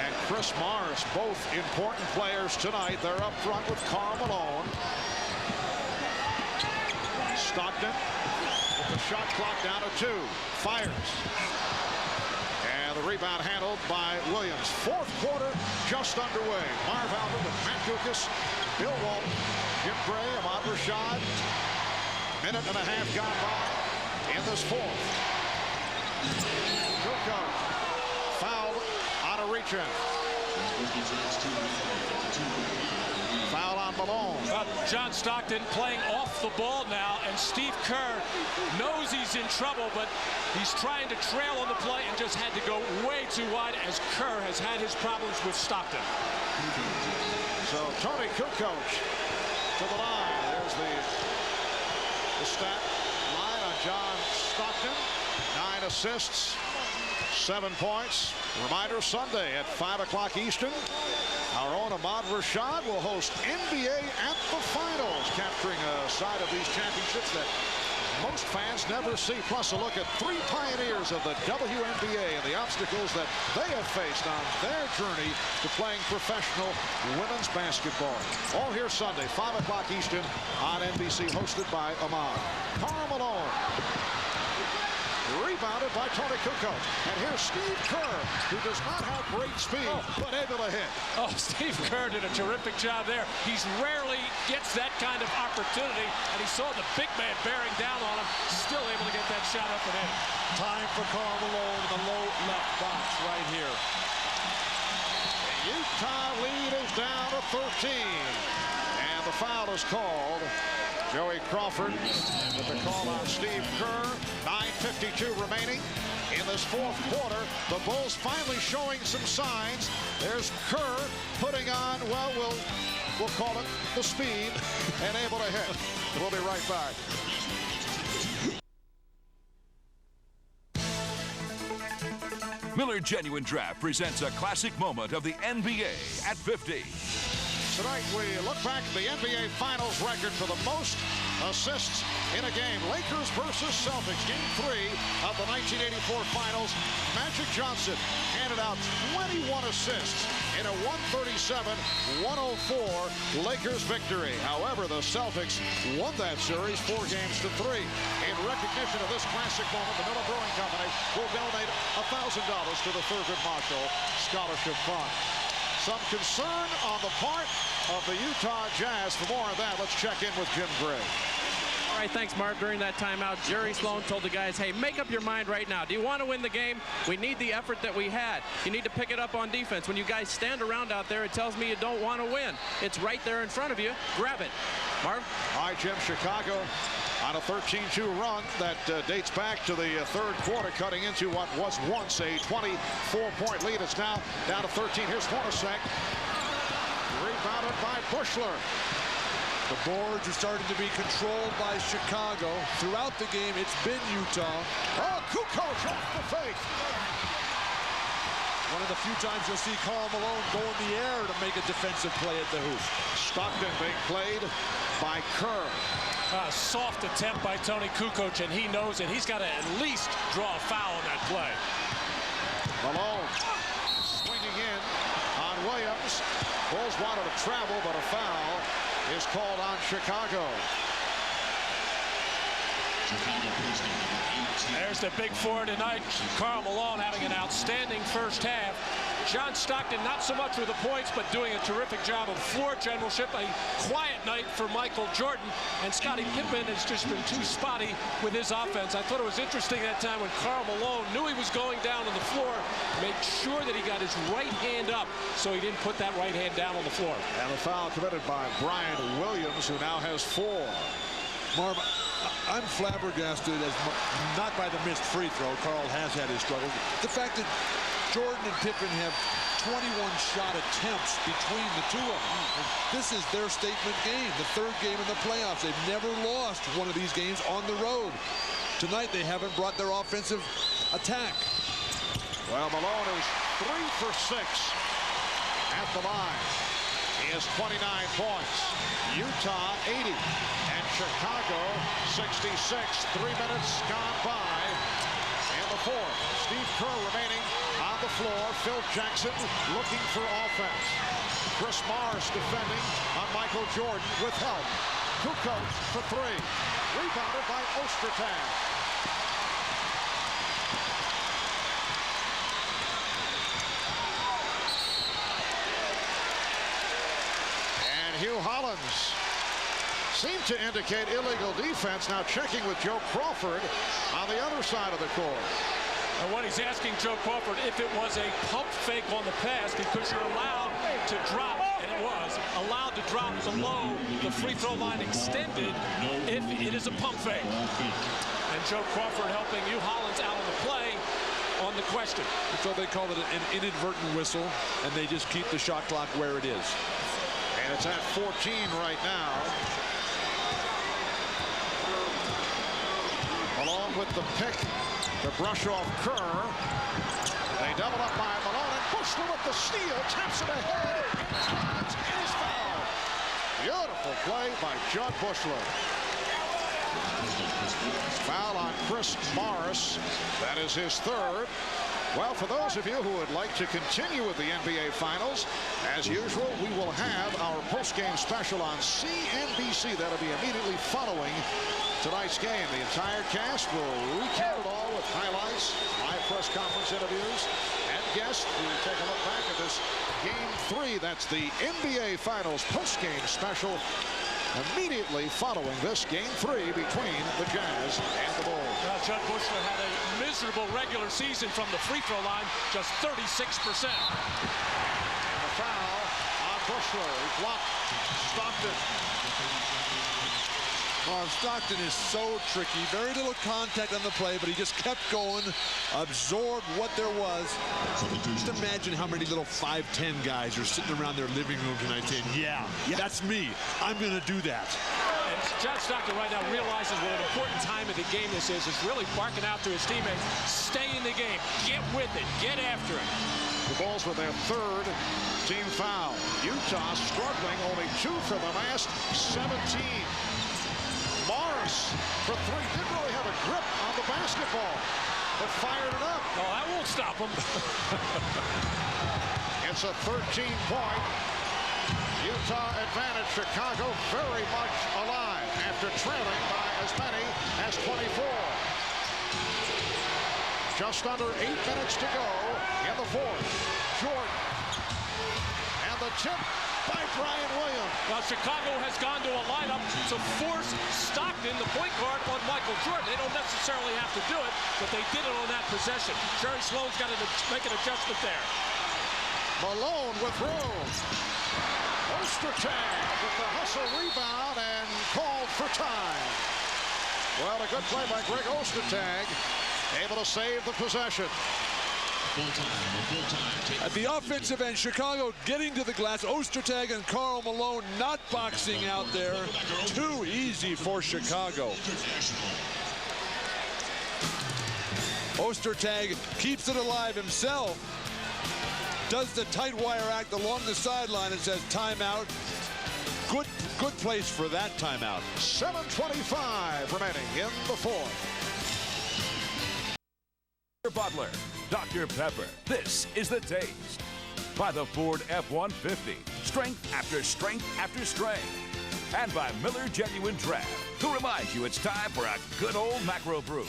Speaker 2: and Chris Morris, both important players tonight. They're up front with Karl Malone. Stockton with the shot clock down to 2. Fires. And the rebound handled by Williams. Fourth quarter just underway. Marv Albert with Matt Cucos, Bill Walton, Jim Gray, Ahmad Rashad. Minute and a half gone by in this fourth. Cucos fouled on a reach-in. Foul on Malone.
Speaker 6: John Stockton playing off the ball now, and Steve Kerr knows he's in trouble, but he's trying to trail on the play and just had to go way too wide as Kerr has had his problems with Stockton.
Speaker 2: So Tony Cucos to the line. There's the stat line on John Stockton. 9 assists, 7 points. Reminder, Sunday at 5 o'clock Eastern. Our own Ahmad Rashad will host NBA at the Finals, capturing a side of these championships that most fans never see. Plus a look at 3 pioneers of the WNBA and the obstacles that they have faced on their journey to playing professional women's basketball. All here Sunday, 5 o'clock Eastern on NBC, hosted by Ahmad. Karl Malone. Rebounded by Tony Cucos. And here's Steve Kerr, who does not have great speed, but able to hit.
Speaker 6: Oh, Steve Kerr did a terrific job there. He rarely gets that kind of opportunity, and he saw the big man bearing down on him, still able to get that shot up and in.
Speaker 5: Time for Karl Malone in the low left box right here.
Speaker 2: The Utah lead is down to 13. And the foul is called. Joey Crawford with the call on Steve Kerr. 9:52 remaining in this fourth quarter. The Bulls finally showing some signs. There's Kerr putting on, well, we'll call it the speed, and able to hit. We'll be right back.
Speaker 1: Miller Genuine Draft presents a classic moment of the NBA at 50.
Speaker 2: Tonight we look back at the NBA Finals record for the most assists in a game. Lakers versus Celtics, Game 3 of the 1984 Finals. Magic Johnson handed out 21 assists in a 137-104 Lakers victory. However, the Celtics won that series 4 games to 3. In recognition of this classic moment, the Miller Brewing Company will donate $1,000 to the Thurgood Marshall Scholarship Fund. Some concern on the part of the Utah Jazz. For more on that, let's check in with Jim Gray.
Speaker 7: All right, thanks, Marv. During that timeout, Jerry Sloan told the guys, hey, make up your mind right now. Do you want to win the game? We need the effort that we had. You need to pick it up on defense. When you guys stand around out there, it tells me you don't want to win. It's right there in front of you. Grab it. Marv?
Speaker 2: All right, Jim, Chicago on a 13-2 run that dates back to the third quarter, cutting into what was once a 24-point lead. It's now down to 13. Here's Hornacek. Rebounded by Bushler.
Speaker 5: The boards are starting to be controlled by Chicago. Throughout the game, it's been Utah.
Speaker 2: Oh, Cucos off the fake.
Speaker 5: One of the few times you'll see Karl Malone go in the air to make a defensive play at the hoop.
Speaker 2: Stockton being played by Kerr.
Speaker 6: Soft attempt by Tony Kukoc, and he knows it. He's got to at least draw a foul on that play.
Speaker 2: Malone swinging in on Williams. Bulls wanted to travel, but a foul is called on Chicago.
Speaker 6: There's the big four tonight. Karl Malone having an outstanding first half. John Stockton, not so much with the points, but doing a terrific job of floor generalship. A quiet night for Michael Jordan. And Scottie Pippen has just been too spotty with his offense. I thought it was interesting that time when Karl Malone knew he was going down on the floor, made sure that he got his right hand up so he didn't put that right hand down on the floor.
Speaker 2: And a foul committed by Brian Williams, who now has 4.
Speaker 5: Marv, I'm flabbergasted, not by the missed free throw. Karl has had his struggles. The fact that Jordan and Pippen have 21 shot attempts between the two of them. And this is their statement game, the 3rd game in the playoffs. They've never lost one of these games on the road. Tonight, they haven't brought their offensive attack.
Speaker 2: Well, Malone is 3 for 6 at the line. He has 29 points. Utah, 80. And Chicago, 66. 3 minutes gone by in the 4th. Steve Kerr remaining on the floor. Phil Jackson looking for offense. Chris Morris defending on Michael Jordan with help. Cucos for 3. Rebounded by Ostertag. And Hugh Hollins seemed to indicate illegal defense. Now checking with Joe Crawford on the other side of the court.
Speaker 6: And what he's asking Joe Crawford if it was a pump fake on the pass, because you're allowed to drop, and it was allowed to drop below the free throw line extended if it is a pump fake. And Joe Crawford helping Hugh Hollins out of the play on the question.
Speaker 5: So they call it an inadvertent whistle, and they just keep the shot clock where it is.
Speaker 2: And it's at 14 right now. Along with the pick to brush off Kerr. They double up by Malone, and Bushler with the steal, taps it ahead, and is fouled. Beautiful play by Judd Bushler. Foul on Chris Morris. That is his 3rd. Well, for those of you who would like to continue with the NBA Finals, as usual, we will have our post-game special on CNBC. That'll be immediately following tonight's game. The entire cast will recount it all with highlights, live press conference interviews, and guests. We take a look back at this Game 3. That's the NBA Finals post-game special immediately following this Game 3 between the Jazz and the Bulls.
Speaker 6: Well, Judd Bushler had a miserable regular season from the free throw line, just 36%.
Speaker 2: And a foul on Bushler. He blocked Stockton.
Speaker 5: Well, Stockton is so tricky. Very little contact on the play, but he just kept going, absorbed what there was. Just imagine how many little 5'10" guys are sitting around their living room tonight saying, yeah, that's me. I'm going to do that.
Speaker 6: And John Stockton right now realizes what an important time of the game this is really barking out to his teammates, stay in the game, get with it, get after it.
Speaker 2: The Bulls with their 3rd team foul. Utah struggling, only 2 for the last 17. Morris for 3. Didn't really have a grip on the basketball, but fired it up.
Speaker 6: Oh, that won't stop him.
Speaker 2: It's a 13-point Utah advantage. Chicago very much alive after trailing by as many as 24. Just under 8 minutes to go in the 4th. Jordan. And the tip by Brian Williams.
Speaker 6: Well, Chicago has gone to a lineup to force Stockton, the point guard, on Michael Jordan. They don't necessarily have to do it, but they did it on that possession. Jerry Sloan's got to make an adjustment there.
Speaker 2: Malone with room. Ostertag with the hustle rebound and called for time. Well, a good play by Greg Ostertag, able to save the possession.
Speaker 5: At the offensive end, Chicago getting to the glass. Ostertag and Karl Malone not boxing out there. Too easy for Chicago. Ostertag keeps it alive himself. Does the tight wire act along the sideline and says timeout. Good place for that timeout.
Speaker 2: 7:25 remaining in the 4th.
Speaker 1: Butler, Dr. Pepper, this is the taste. By the Ford F-150. Strength after strength after strength. And by Miller Genuine Draft, who reminds you it's time for a good old macro brew.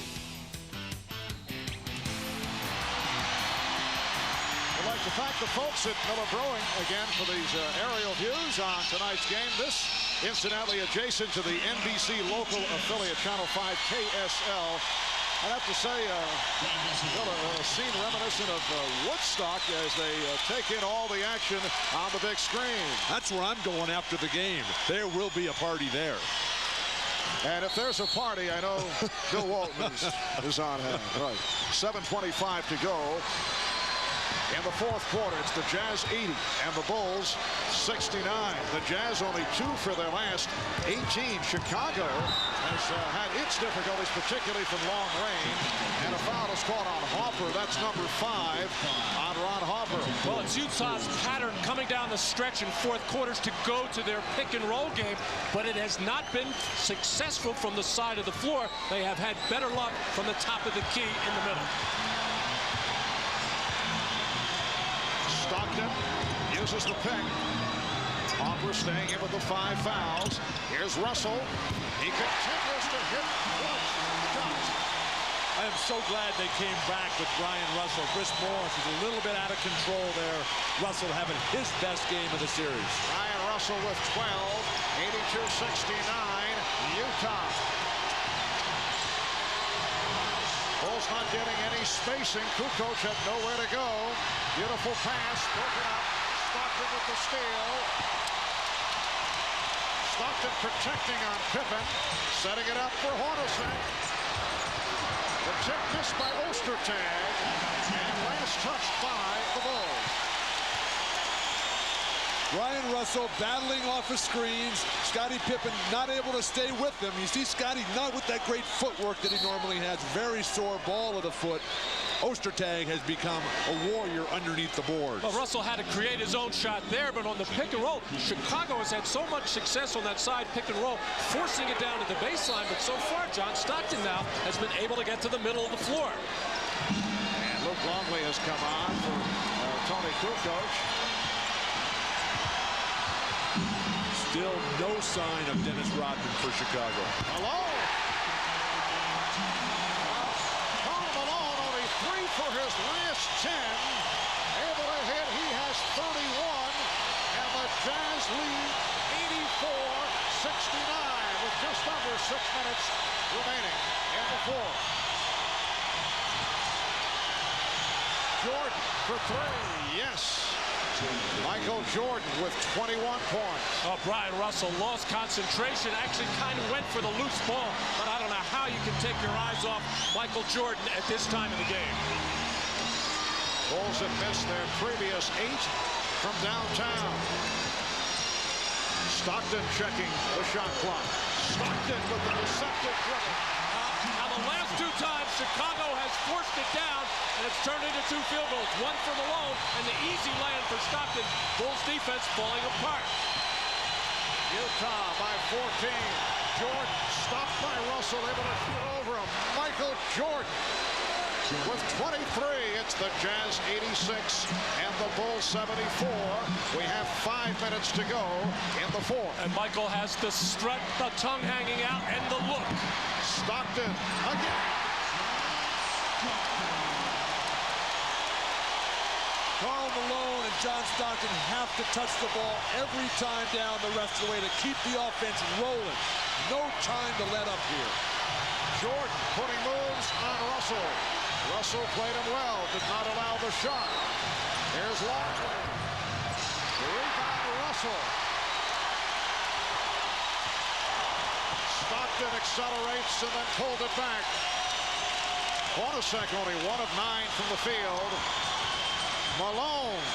Speaker 2: I'd like to thank the folks at Miller Brewing again for these aerial views on tonight's game. This, incidentally, adjacent to the NBC local affiliate, Channel 5 KSL. I'd have to say, a scene reminiscent of Woodstock as they take in all the action on the big screen.
Speaker 5: That's where I'm going after the game. There will be a party there.
Speaker 2: And if there's a party, I know Bill Walton is on hand. Right. 7:25 to go. In the fourth quarter, it's the Jazz 80 and the Bulls 69. The Jazz only 2 for their last 18. Chicago has had its difficulties, particularly from long range. And a foul is called on Hopper. That's number 5 on Ron Hopper.
Speaker 6: Well, it's Utah's pattern coming down the stretch in fourth quarters to go to their pick and roll game, but it has not been successful from the side of the floor. They have had better luck from the top of the key in the middle.
Speaker 2: Stockton uses the pick. Hopper staying in with the 5 fouls. Here's Russell. He continues to hit close shots.
Speaker 5: I am so glad they came back with Brian Russell. Chris Morris is a little bit out of control there. Russell having his best game of the series.
Speaker 2: Brian Russell with 12. 82-69. Utah. Bulls not getting any spacing. Cucos had nowhere to go. Beautiful pass, broken up. Stockton with the steal. Stockton protecting on Pippen. Setting it up for Hornacek. The tip missed by Ostertag. And last touched by the Bulls.
Speaker 5: Brian Russell battling off his screens. Scottie Pippen not able to stay with him. You see Scottie not with that great footwork that he normally has. Very sore ball of the foot. Ostertag has become a warrior underneath the boards.
Speaker 6: Well, Russell had to create his own shot there, but on the pick and roll, Chicago has had so much success on that side pick and roll, forcing it down to the baseline. But so far, John Stockton now has been able to get to the middle of the floor.
Speaker 2: And Luke Longley has come on for Tony Cucos.
Speaker 5: Still no sign of Dennis Rodman for Chicago.
Speaker 2: Malone. Karl Malone only 3 for his last 10. Able to hit. He has 31. And the Jazz lead 84-69 with just under 6 minutes remaining in the fourth. Jordan for 3. Yes. Michael Jordan with 21 points.
Speaker 6: Oh, Brian Russell lost concentration, actually kind of went for the loose ball, but I don't know how you can take your eyes off Michael Jordan at this time of the game.
Speaker 2: Bulls have missed their previous 8 from downtown. Stockton checking the shot clock. Stockton with the deceptive dribble.
Speaker 6: Now the last 2 times Chicago has forced it down, and it's turned into 2 field goals. One for Malone, and the easy land for Stockton. Bulls defense falling apart.
Speaker 2: Utah by 14. Jordan stopped by Russell, able to shoot over him. Michael Jordan with 23. It's the Jazz 86 and the Bulls 74. We have 5 minutes to go in the fourth.
Speaker 6: And Michael has the strut, the tongue hanging out, and the look.
Speaker 2: Stockton again.
Speaker 5: Karl Malone and John Stockton have to touch the ball every time down the rest of the way to keep the offense rolling. No time to let up here.
Speaker 2: Jordan putting moves on Russell. Russell played him well, did not allow the shot. Here's Longley. Rebound to Russell. Stockton accelerates and then pulled it back. Hornacek only 1 of 9 from the field. Malone.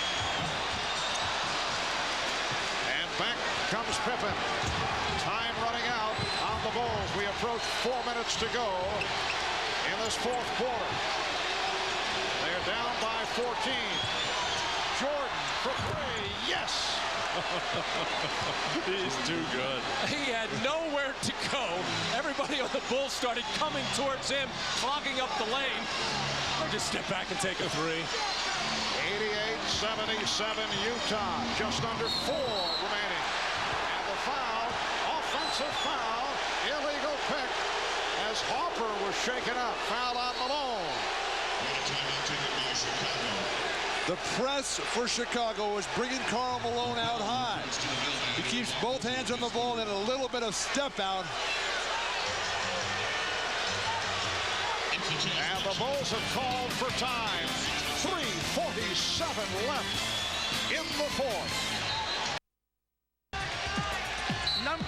Speaker 2: And back comes Pippen. Time running out on the Bulls. We approach 4 minutes to go in this fourth quarter. They're down by 14. Jordan for 3. Yes.
Speaker 5: He's too good.
Speaker 6: He had nowhere to go. Everybody on the Bulls started coming towards him, clogging up the lane. Or just step back and take a 3.
Speaker 2: 88-77 Utah. Just under 4 remaining. And the foul, offensive foul, illegal pick as Harper was shaken up. Foul on Malone.
Speaker 5: The press for Chicago is bringing Karl Malone out high. He keeps both hands on the ball and a little bit of step out.
Speaker 2: And the Bulls have called for time. 3:47 left in the fourth.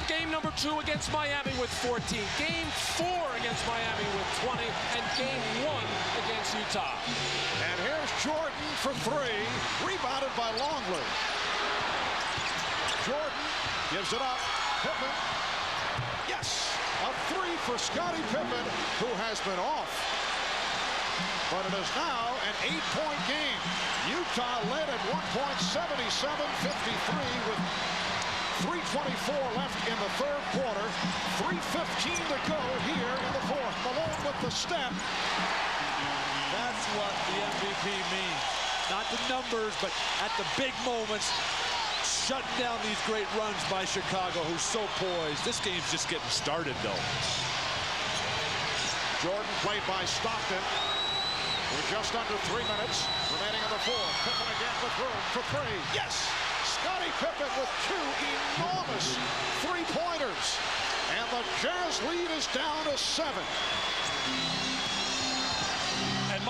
Speaker 6: Game number 2 against Miami with 14. Game 4 against Miami with 20. And game 1 against Utah.
Speaker 2: And here's Jordan for 3. Rebounded by Longley. Jordan gives it up. Pippen. Yes. A 3 for Scottie Pippen, who has been off. But it is now an 8-point game. Utah led at one point, 77-53 with 3:24 left in the third quarter. 3:15 to go here in the fourth. Malone with the step.
Speaker 5: That's what the MVP means. Not the numbers, but at the big moments, shutting down these great runs by Chicago, who's so poised. This game's just getting started, though.
Speaker 2: Jordan played by Stockton. With just under 3 minutes remaining in the fourth. Pippen again with room for 3. Yes! Scottie Pippen with 2 enormous three-pointers. And the Jazz lead is down to 7.
Speaker 6: And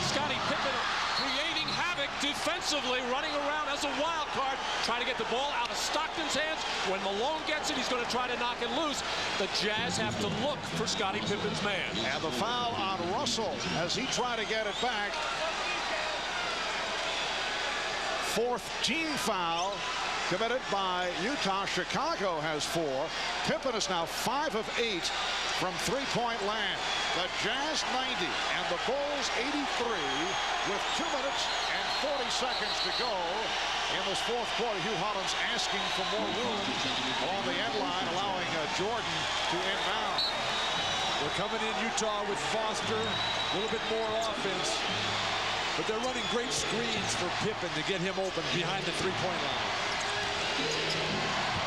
Speaker 6: Scottie Pippen creating havoc defensively, running around as a wild card, trying to get the ball out of Stockton's hands. When Malone gets it, he's going to try to knock it loose. The Jazz have to look for Scottie Pippen's man.
Speaker 2: And the foul on Russell as he tried to get it back. 4th team foul committed by Utah. Chicago has 4. Pippen is now 5 of 8 from three-point land. The Jazz 90 and the Bulls 83 with 2 minutes and 40 seconds to go in this fourth quarter. Hugh Holland's asking for more room on the end line, allowing Jordan to inbound.
Speaker 5: We're coming in Utah with Foster, a little bit more offense. But they're running great screens for Pippen to get him open behind the three-point line.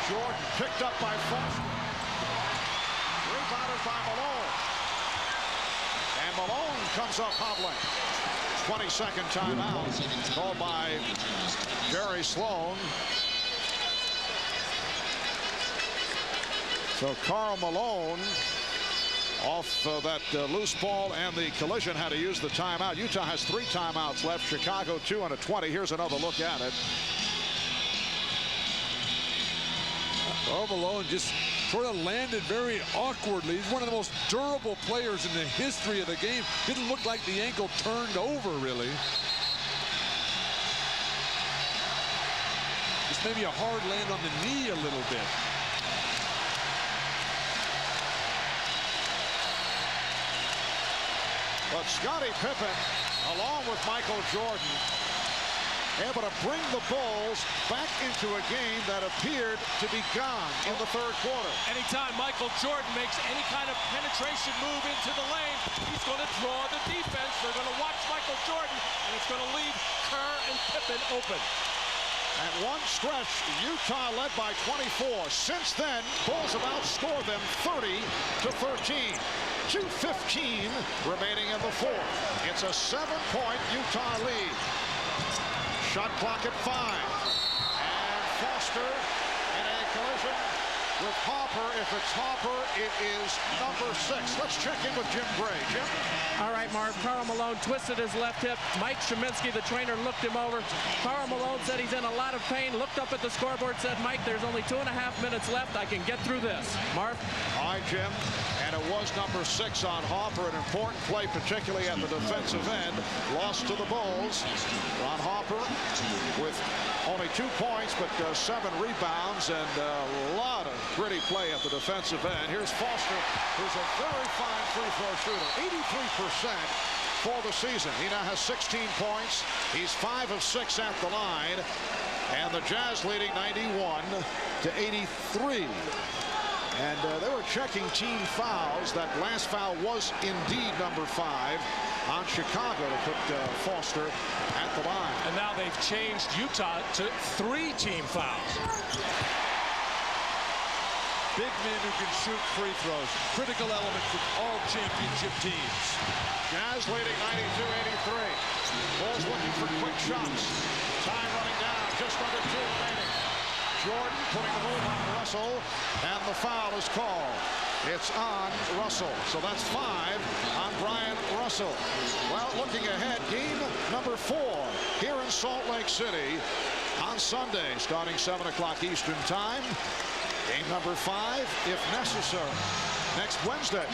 Speaker 2: Jordan picked up by Foster. Rebounded by Malone. And Malone comes up hobbling. 22nd timeout called by Jerry Sloan. So Karl Malone off that loose ball and the collision had to use the timeout. Utah has 3 timeouts left. Chicago 2 and a 20. Here's another look at it.
Speaker 5: Oh, Malone just sort of landed very awkwardly. He's one of the most durable players in the history of the game. Didn't look like the ankle turned over, really. Just maybe a hard land on the knee a little bit.
Speaker 2: But Scottie Pippen, along with Michael Jordan, able to bring the Bulls back into a game that appeared to be gone in the third quarter.
Speaker 6: Anytime Michael Jordan makes any kind of penetration move into the lane, he's going to draw the defense. They're going to watch Michael Jordan, and it's going to leave Kerr and Pippen open.
Speaker 2: At one stretch, Utah led by 24. Since then, Bulls have outscored them 30-13. 2:15 remaining in the fourth. It's a 7-point Utah lead. Shot clock at 5. And Foster in a collision with Harper. If it's Harper, it is number 6. Let's check in with Jim Gray. Jim?
Speaker 7: All right, Marv. Karl Malone twisted his left hip. Mike Sheminsky, the trainer, looked him over. Karl Malone said he's in a lot of pain, looked up at the scoreboard, said, Mike, there's only 2.5 minutes left. I can get through this. Marv?
Speaker 2: All right, Jim. And it was number 6 on Harper, an important play, particularly at the defensive end. Lost to the Bulls. Ron Harper with only 2 points, but 7 rebounds and a lot of gritty play at the defensive end. Here's Foster, who's a very fine free throw shooter. 83% for the season. He now has 16 points. He's 5 of 6 at the line. And the Jazz leading 91-83. And they were checking team fouls. That last foul was indeed number 5. on Chicago to put Foster at the line.
Speaker 6: And now they've changed Utah to 3 team fouls.
Speaker 5: Big men who can shoot free throws. Critical element for all championship teams.
Speaker 2: Jazz leading 92-83. Bulls looking for quick shots. Time running down, just under 2 remaining. Jordan putting the move on Russell, and the foul is called. It's on Russell, so that's 5 on Brian Russell. Well, looking ahead, game number 4 here in Salt Lake City on Sunday, starting 7 o'clock Eastern Time. Game number 5, if necessary, next Wednesday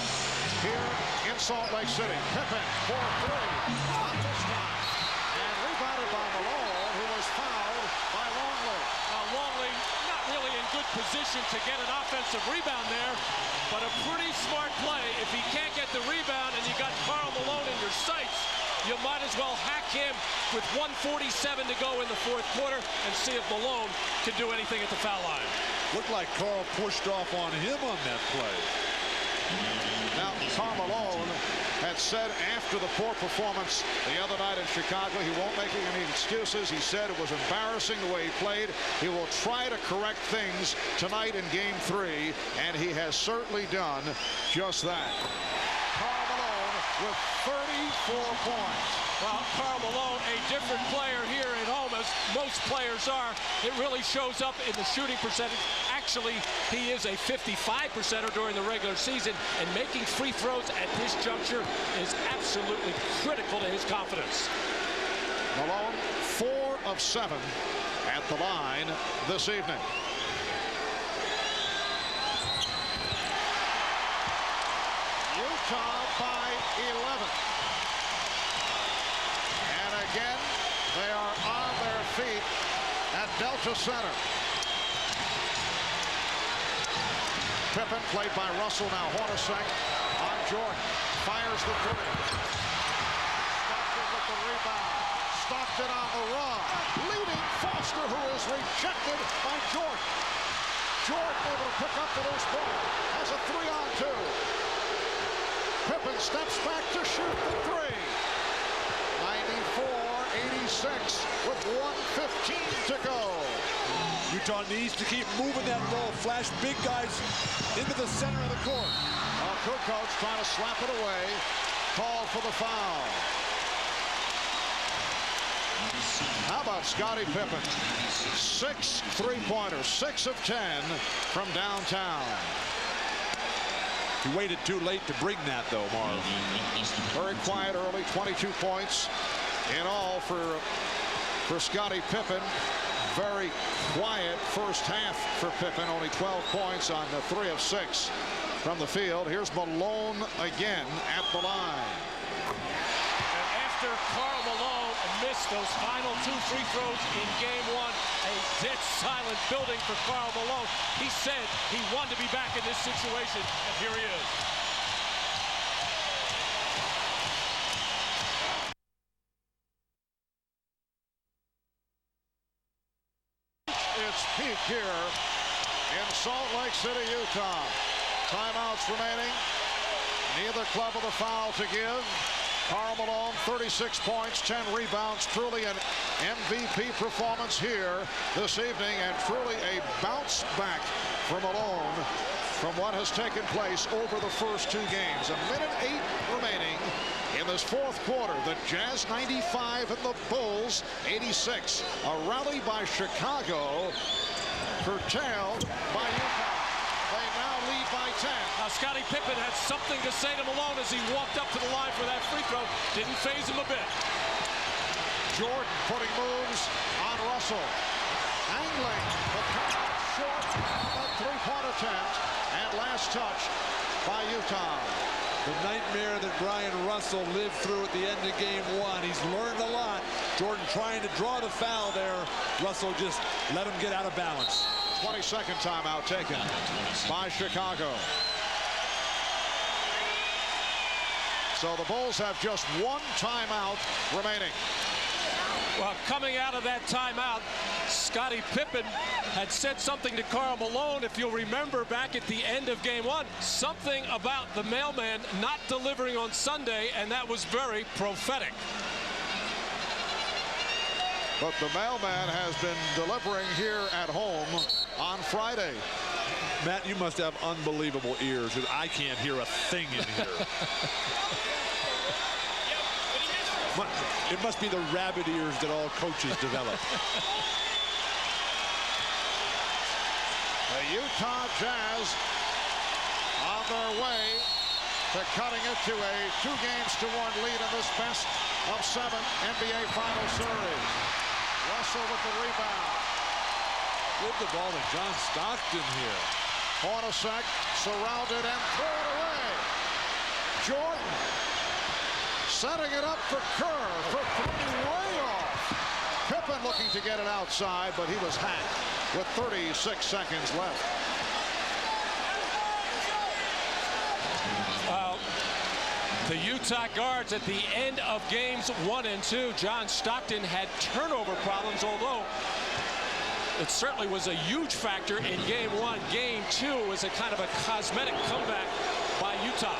Speaker 2: here in Salt Lake City. Pippen for 3, not this time, and rebounded by Malone, who was fouled by Longley.
Speaker 6: Now Longley not really in good position to get an offensive rebound there, but a pretty smart play. If he can't get the rebound and you got Karl Malone in your sights, you might as well hack him with 1:47 to go in the 4th quarter and see if Malone can do anything at the foul line.
Speaker 5: Looked like Karl pushed off on him on that play.
Speaker 2: Now, Karl Malone had said after the poor performance the other night in Chicago, he won't make any excuses. He said it was embarrassing the way he played. He will try to correct things tonight in Game 3, and he has certainly done just that. Karl Malone with 34 points.
Speaker 6: Well, Karl Malone, a different player here at home, as most players are. It really shows up in the shooting percentage. Actually, he is a 55%er during the regular season, and making free throws at this juncture is absolutely critical to his confidence.
Speaker 2: Malone, 4 of 7 at the line this evening. Utah by 11. And again, they are on their feet at Delta Center. Pippen played by Russell, now Hornacek on Jordan. Fires the 3. Stockton with the rebound. Stockton on the run. Leading Foster, who is rejected by Jordan. Jordan able to pick up the loose ball. Has a 3-on-2. Pippen steps back to shoot the 3. 94-86 with 1:15 to go.
Speaker 5: Utah needs to keep moving that ball. Flash big guys into the center of the court.
Speaker 2: Cucos trying to slap it away. Called for the foul. How about Scottie Pippen? 6 3-pointers, 6 of 10 from downtown.
Speaker 5: He waited too late to bring that, though, Marv.
Speaker 2: Very quiet early, 22 points in all for Scottie Pippen. Very quiet first half for Pippen, only 12 points on the 3 of 6 from the field. Here's Malone again at the line.
Speaker 6: And after Karl Malone missed those final 2 free throws in Game 1, a dead silent building for Karl Malone. He said he wanted to be back in this situation, and here he is.
Speaker 2: Its peak here in Salt Lake City, Utah. Timeouts remaining. Neither club with a foul to give. Karl Malone, 36 points, 10 rebounds. Truly an MVP performance here this evening, and truly a bounce back for Malone from what has taken place over the first 2 games. 1:08 remaining in this 4th quarter. The Jazz 95 and the Bulls 86. A rally by Chicago, curtailed by Utah. They now lead by 10.
Speaker 6: Now Scottie Pippen had something to say to Malone as he walked up to the line for that free throw. Didn't faze him a bit.
Speaker 2: Jordan putting moves on Russell. Angling, but short of a 3-point attempt. And last touch by Utah.
Speaker 5: The nightmare that Brian Russell lived through at the end of Game 1. He's learned a lot. Jordan trying to draw the foul there. Russell just let him get out of balance.
Speaker 2: 22nd timeout taken by Chicago. So the Bulls have just 1 timeout remaining.
Speaker 6: Well, coming out of that timeout, Scottie Pippen had said something to Karl Malone, if you'll remember back at the end of game one, something about the mailman not delivering on Sunday, and that was very prophetic.
Speaker 2: But the mailman has been delivering here at home on Friday.
Speaker 5: Matt, you must have unbelievable ears, because I can't hear a thing in here. It must be the rabbit ears that all coaches develop.
Speaker 2: The Utah Jazz on their way to cutting it to a 2-1 lead in this best of 7 NBA Finals series. Russell with the rebound.
Speaker 5: Give the ball to John Stockton here.
Speaker 2: Hornacek surrounded and throw it away. Jordan setting it up for Kerr for 3, way off. Pippen looking to get it outside, but he was hacked with 36 seconds left.
Speaker 6: The Utah guards at the end of games 1 and 2, John Stockton had turnover problems, although it certainly was a huge factor in game 1. Game 2 was a kind of a cosmetic comeback by Utah.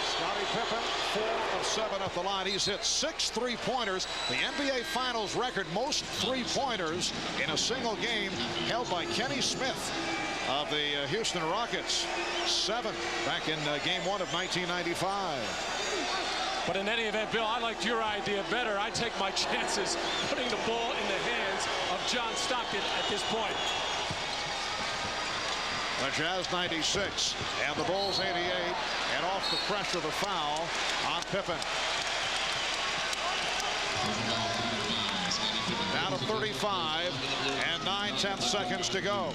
Speaker 2: Scottie Pippen, 4 of 7 at the line. He's hit 6 3-pointers. The NBA Finals record most 3-pointers in a single game held by Kenny Smith of the Houston Rockets. 7 back in game 1 of 1995.
Speaker 6: But in any event, Bill, I liked your idea better. I take my chances putting the ball in the hands of John Stockton at this point.
Speaker 2: The Jazz 96 and the Bulls 88, and off the pressure, the foul on Pippen. Down to 35 and 9/10 seconds to go.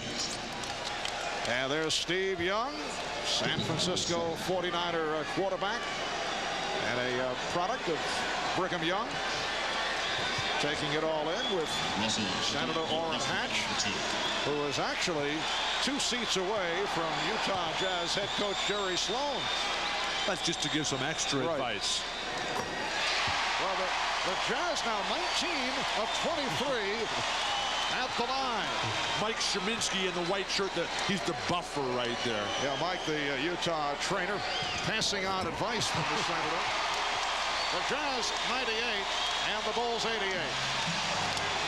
Speaker 2: And there's Steve Young, San Francisco 49er quarterback and a product of Brigham Young, taking it all in with Senator Orrin Hatch, who is actually 2 seats away from Utah Jazz head coach Jerry Sloan.
Speaker 5: That's just to give some extra advice.
Speaker 2: Well, the Jazz now 19 of 23 at the line.
Speaker 5: Mike Szymanski in the white shirt, he's the buffer right there.
Speaker 2: Yeah, Mike, the Utah trainer, passing on advice from the Senator. The Jazz 98 and the Bulls 88.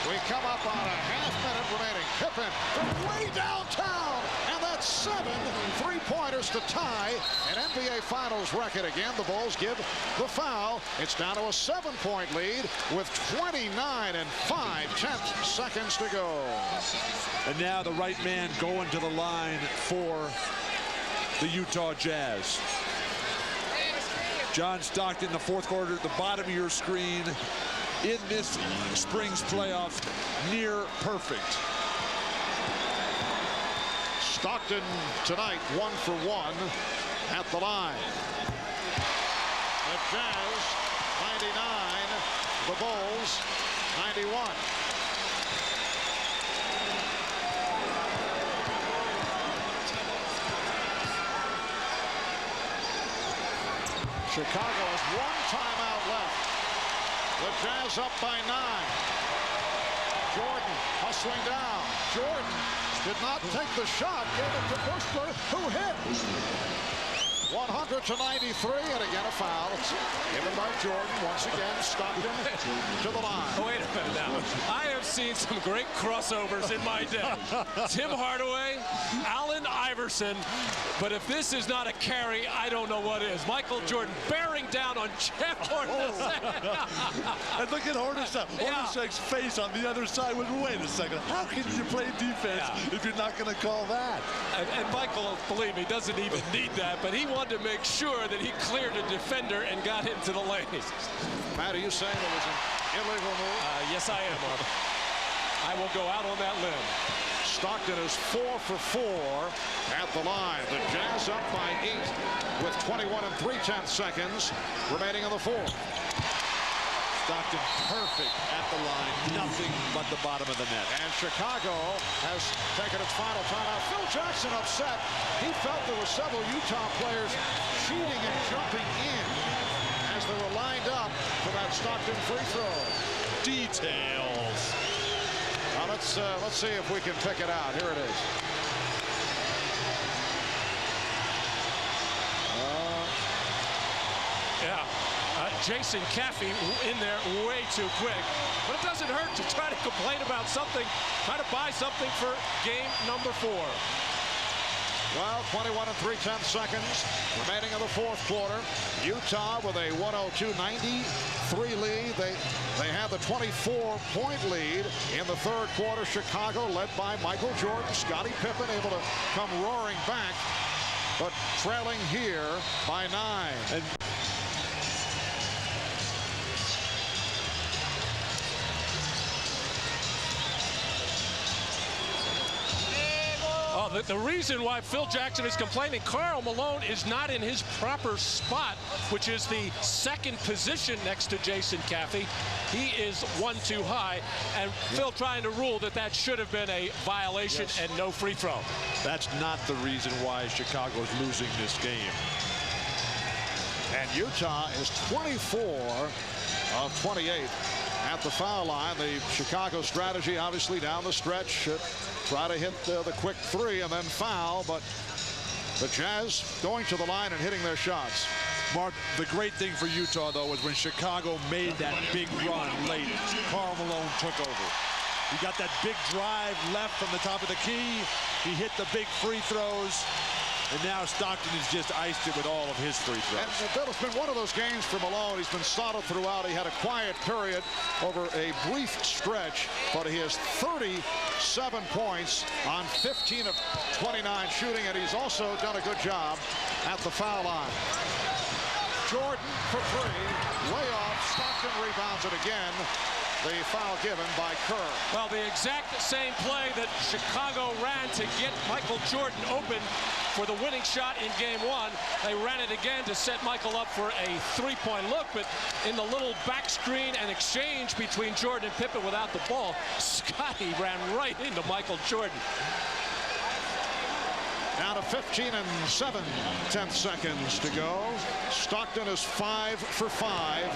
Speaker 2: We come up on a half-minute remaining. Pippen from way downtown, and that's 7 3-pointers to tie an NBA Finals record. Again, the Bulls give the foul. It's down to a 7-point lead with 29 and 5/10 seconds to go.
Speaker 5: And now the right man going to the line for the Utah Jazz. John Stockton, the 4th quarter, at the bottom of your screen. In this spring's playoffs, near perfect.
Speaker 2: Stockton tonight 1 for 1 at the line. The Jazz 99, the Bulls 91. Chicago has 1 timeout left. The Jazz up by 9. Jordan hustling down. Jordan did not take the shot. Gave it to Bushler, who hit. 100 to 93, and again a foul. It's given by Jordan. Once again, Stockton to the line.
Speaker 6: Oh, wait a minute now. I have seen some great crossovers in my day. Tim Hardaway, Allen Iverson. But if this is not a carry, I don't know what is. Michael Jordan bearing down on Jeff Hornacek.
Speaker 5: And look at Hornacek. Hornacek's face on the other side was, wait a second, how can you play defense if you're not going to call that?
Speaker 6: And Michael, believe me, doesn't even need that, but he wanted to make sure that he cleared a defender and got into the lane.
Speaker 2: Matt, are you saying it was an illegal move?
Speaker 6: Yes, I am. I will go out on that limb.
Speaker 2: Stockton is 4 for 4 at the line. The Jazz up by 8 with 21 and 3/10 seconds remaining in the 4th.
Speaker 5: Stockton perfect at the line, nothing but the bottom of the net.
Speaker 2: And Chicago has taken its final timeout. Phil Jackson upset. He felt there were several Utah players cheating and jumping in as they were lined up for that Stockton free throw.
Speaker 5: Details.
Speaker 2: Now let's see if we can pick it out. Here it is.
Speaker 6: Jason Caffey in there way too quick. But it doesn't hurt to try to complain about something, try to buy something for game number 4.
Speaker 2: Well, 21 3/10 seconds remaining in the fourth quarter. Utah with a 102-93 lead. They have the 24-point lead in the third quarter. Chicago led by Michael Jordan. Scottie Pippen able to come roaring back, but trailing here by 9.
Speaker 6: The reason why Phil Jackson is complaining, Karl Malone is not in his proper spot, which is the second position next to Jason Caffey. He is one too high, and Phil trying to rule that should have been a violation and no free throw.
Speaker 5: That's not the reason why Chicago is losing this game.
Speaker 2: And Utah is 24 of 28 at the foul line. The Chicago strategy, obviously, down the stretch, try to hit the quick three and then foul, but the Jazz going to the line and hitting their shots.
Speaker 5: Mark, the great thing for Utah, though, was when Chicago made that big run late, Karl Malone took over. He got that big drive left from the top of the key. He hit the big free throws. And now Stockton has just iced it with all of his free throws.
Speaker 2: And Bill, it's been one of those games for Malone. He's been solid throughout. He had a quiet period over a brief stretch, but he has 37 points on 15 of 29 shooting, and he's also done a good job at the foul line. Jordan for three, way off. Stockton rebounds it again. The foul given by Kerr.
Speaker 6: Well, the exact same play that Chicago ran to get Michael Jordan open for the winning shot in game 1. They ran it again to set Michael up for a three-point look, but in the little back screen and exchange between Jordan and Pippen without the ball, Scotty ran right into Michael Jordan.
Speaker 2: Now to 15 and 7/10 seconds to go. Stockton is 5 for 5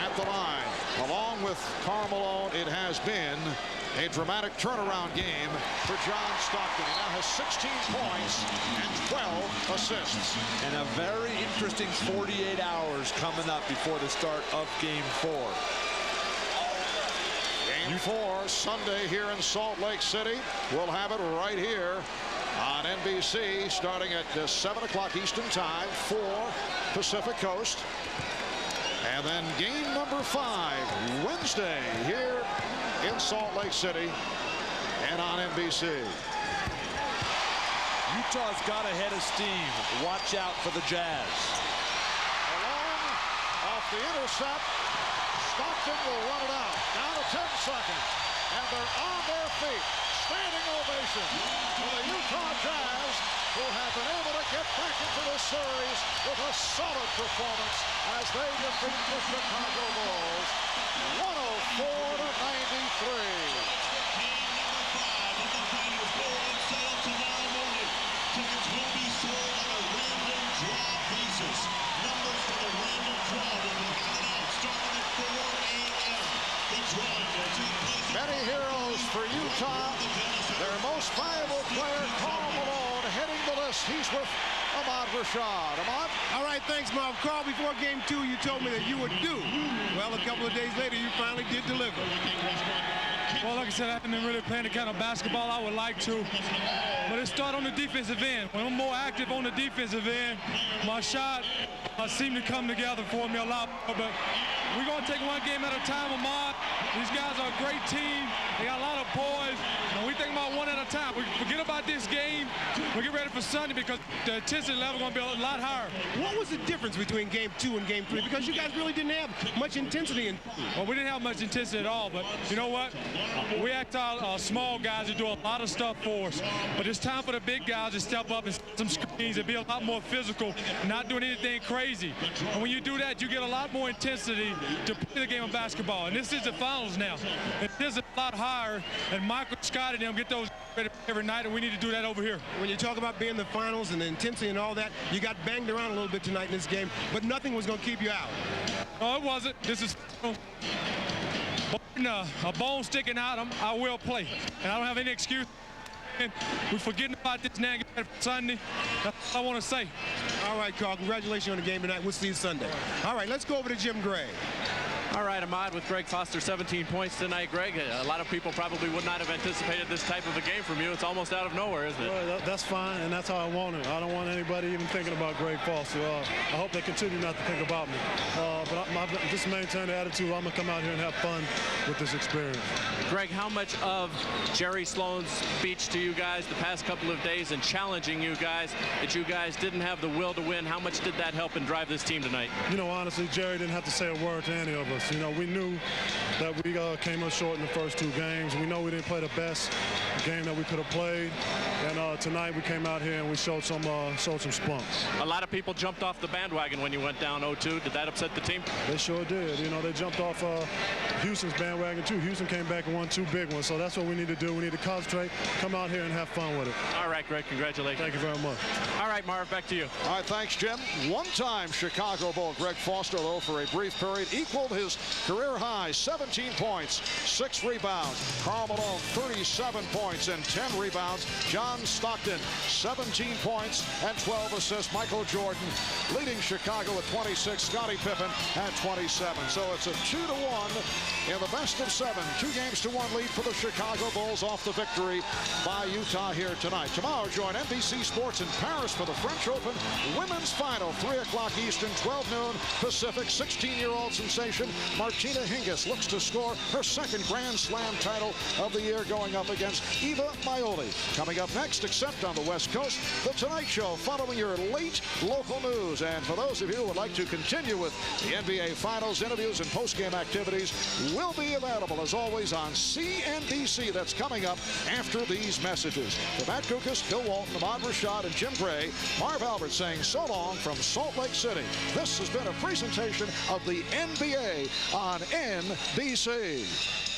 Speaker 2: at the line. Along with Karl Malone, it has been a dramatic turnaround game for John Stockton. He now has 16 points and 12 assists.
Speaker 5: And a very interesting 48 hours coming up before the start of game 4.
Speaker 2: Game 4 Sunday here in Salt Lake City. We'll have it right here on NBC starting at 7 o'clock Eastern Time, 4 Pacific Coast. And then game number 5 Wednesday here in Salt Lake City and on NBC.
Speaker 5: Utah's got a head of steam. Watch out for the Jazz.
Speaker 2: Malone off the intercept. Stockton will run it out. Down to 10 seconds. And they're on their feet. Standing ovation for the Utah Jazz, who have been able to get back into this series with a solid performance as they defeat the Chicago Bulls 104-93. Many heroes for Utah. Their most valuable player, Karl Malone, heading the list. He's with Ahmad Rashad. Ahmad?
Speaker 8: All right, thanks, Marv. Karl, before game 2, you told me that you would do. Well, a couple of days later, you finally did deliver.
Speaker 10: Well, like I said, I haven't been really playing the kind of basketball I would like to. But it started on the defensive end. When I'm more active on the defensive end, my shot seemed to come together for me a lot more. But we're going to take one game at a time, Ahmad. These guys are a great team. They got a lot of poise. And we think about one at a time. We forget about this game. We get ready for Sunday because the intensity level is going to be a lot higher.
Speaker 8: What was the difference between game 2 and game 3? Because you guys really didn't have much intensity in.
Speaker 10: Well, we didn't have much intensity at all. But you know what? We asked our small guys to do a lot of stuff for us. But it's time for the big guys to step up and set some screens and be a lot more physical, not doing anything crazy. And when you do that, you get a lot more intensity to play the game of basketball. And this is the finals now. It is a lot higher. And Michael, Scott, and them get those ready every night, and we need to do that over here.
Speaker 8: When you talk about being the finals and the intensity and all that, you got banged around a little bit tonight in this game, but nothing was going to keep you out.
Speaker 10: No, it wasn't. This is a bone sticking out, I will play. And I don't have any excuse. We're forgetting about this nagging Sunday. That's all I want to say.
Speaker 8: All right, Carl, congratulations on the game tonight. We'll see you Sunday. All right, let's go over to Jim Gray.
Speaker 7: All right, Ahmad, with Greg Foster, 17 points tonight. Greg, a lot of people probably would not have anticipated this type of a game from you. It's almost out of nowhere, isn't it?
Speaker 11: Well, that's fine, and that's how I want it. I don't want anybody even thinking about Greg Foster. I hope they continue not to think about me. But I just maintain the attitude. I'm going to come out here and have fun with this experience.
Speaker 7: Greg, how much of Jerry Sloan's speech to you guys the past couple of days and challenging you guys that you guys didn't have the will to win, how much did that help and drive this team tonight?
Speaker 11: You know, honestly, Jerry didn't have to say a word to any of us. You know, we knew that we came up short in the first two games. We know we didn't play the best game that we could have played. And tonight we came out here and we showed some spunk.
Speaker 7: A lot of people jumped off the bandwagon when you went down 0-2. Did that upset the team?
Speaker 11: They sure did. You know, they jumped off Houston's bandwagon too. Houston came back and won 2 big ones. So that's what we need to do. We need to concentrate, come out here and have fun with it.
Speaker 7: All right, Greg, congratulations.
Speaker 11: Thank you very much.
Speaker 7: All right, Marv, back to you.
Speaker 2: All right, thanks, Jim. One-time Chicago Bull Greg Foster, though, for a brief period, equaled his career high, 17 points, 6 rebounds. Karl Malone, 37 points and 10 rebounds. John Stockton, 17 points and 12 assists. Michael Jordan leading Chicago at 26. Scottie Pippen at 27. So it's a 2-1 in the best of 7. 2 games to 1 lead for the Chicago Bulls off the victory by Utah here tonight. Tomorrow, join NBC Sports in Paris for the French Open Women's Final, 3 o'clock Eastern, 12 noon Pacific. 16-year-old sensation Martina Hingis looks to score her second Grand Slam title of the year, going up against Eva Maioli. Coming up next, except on the West Coast, The Tonight Show, following your late local news. And for those of you who would like to continue with the NBA Finals interviews and post-game activities, will be available, as always, on CNBC. That's coming up after these messages. For Matt Cucos, Bill Walton, Ahmad Rashad, and Jim Gray, Marv Albert saying so long from Salt Lake City. This has been a presentation of the NBA on NBC.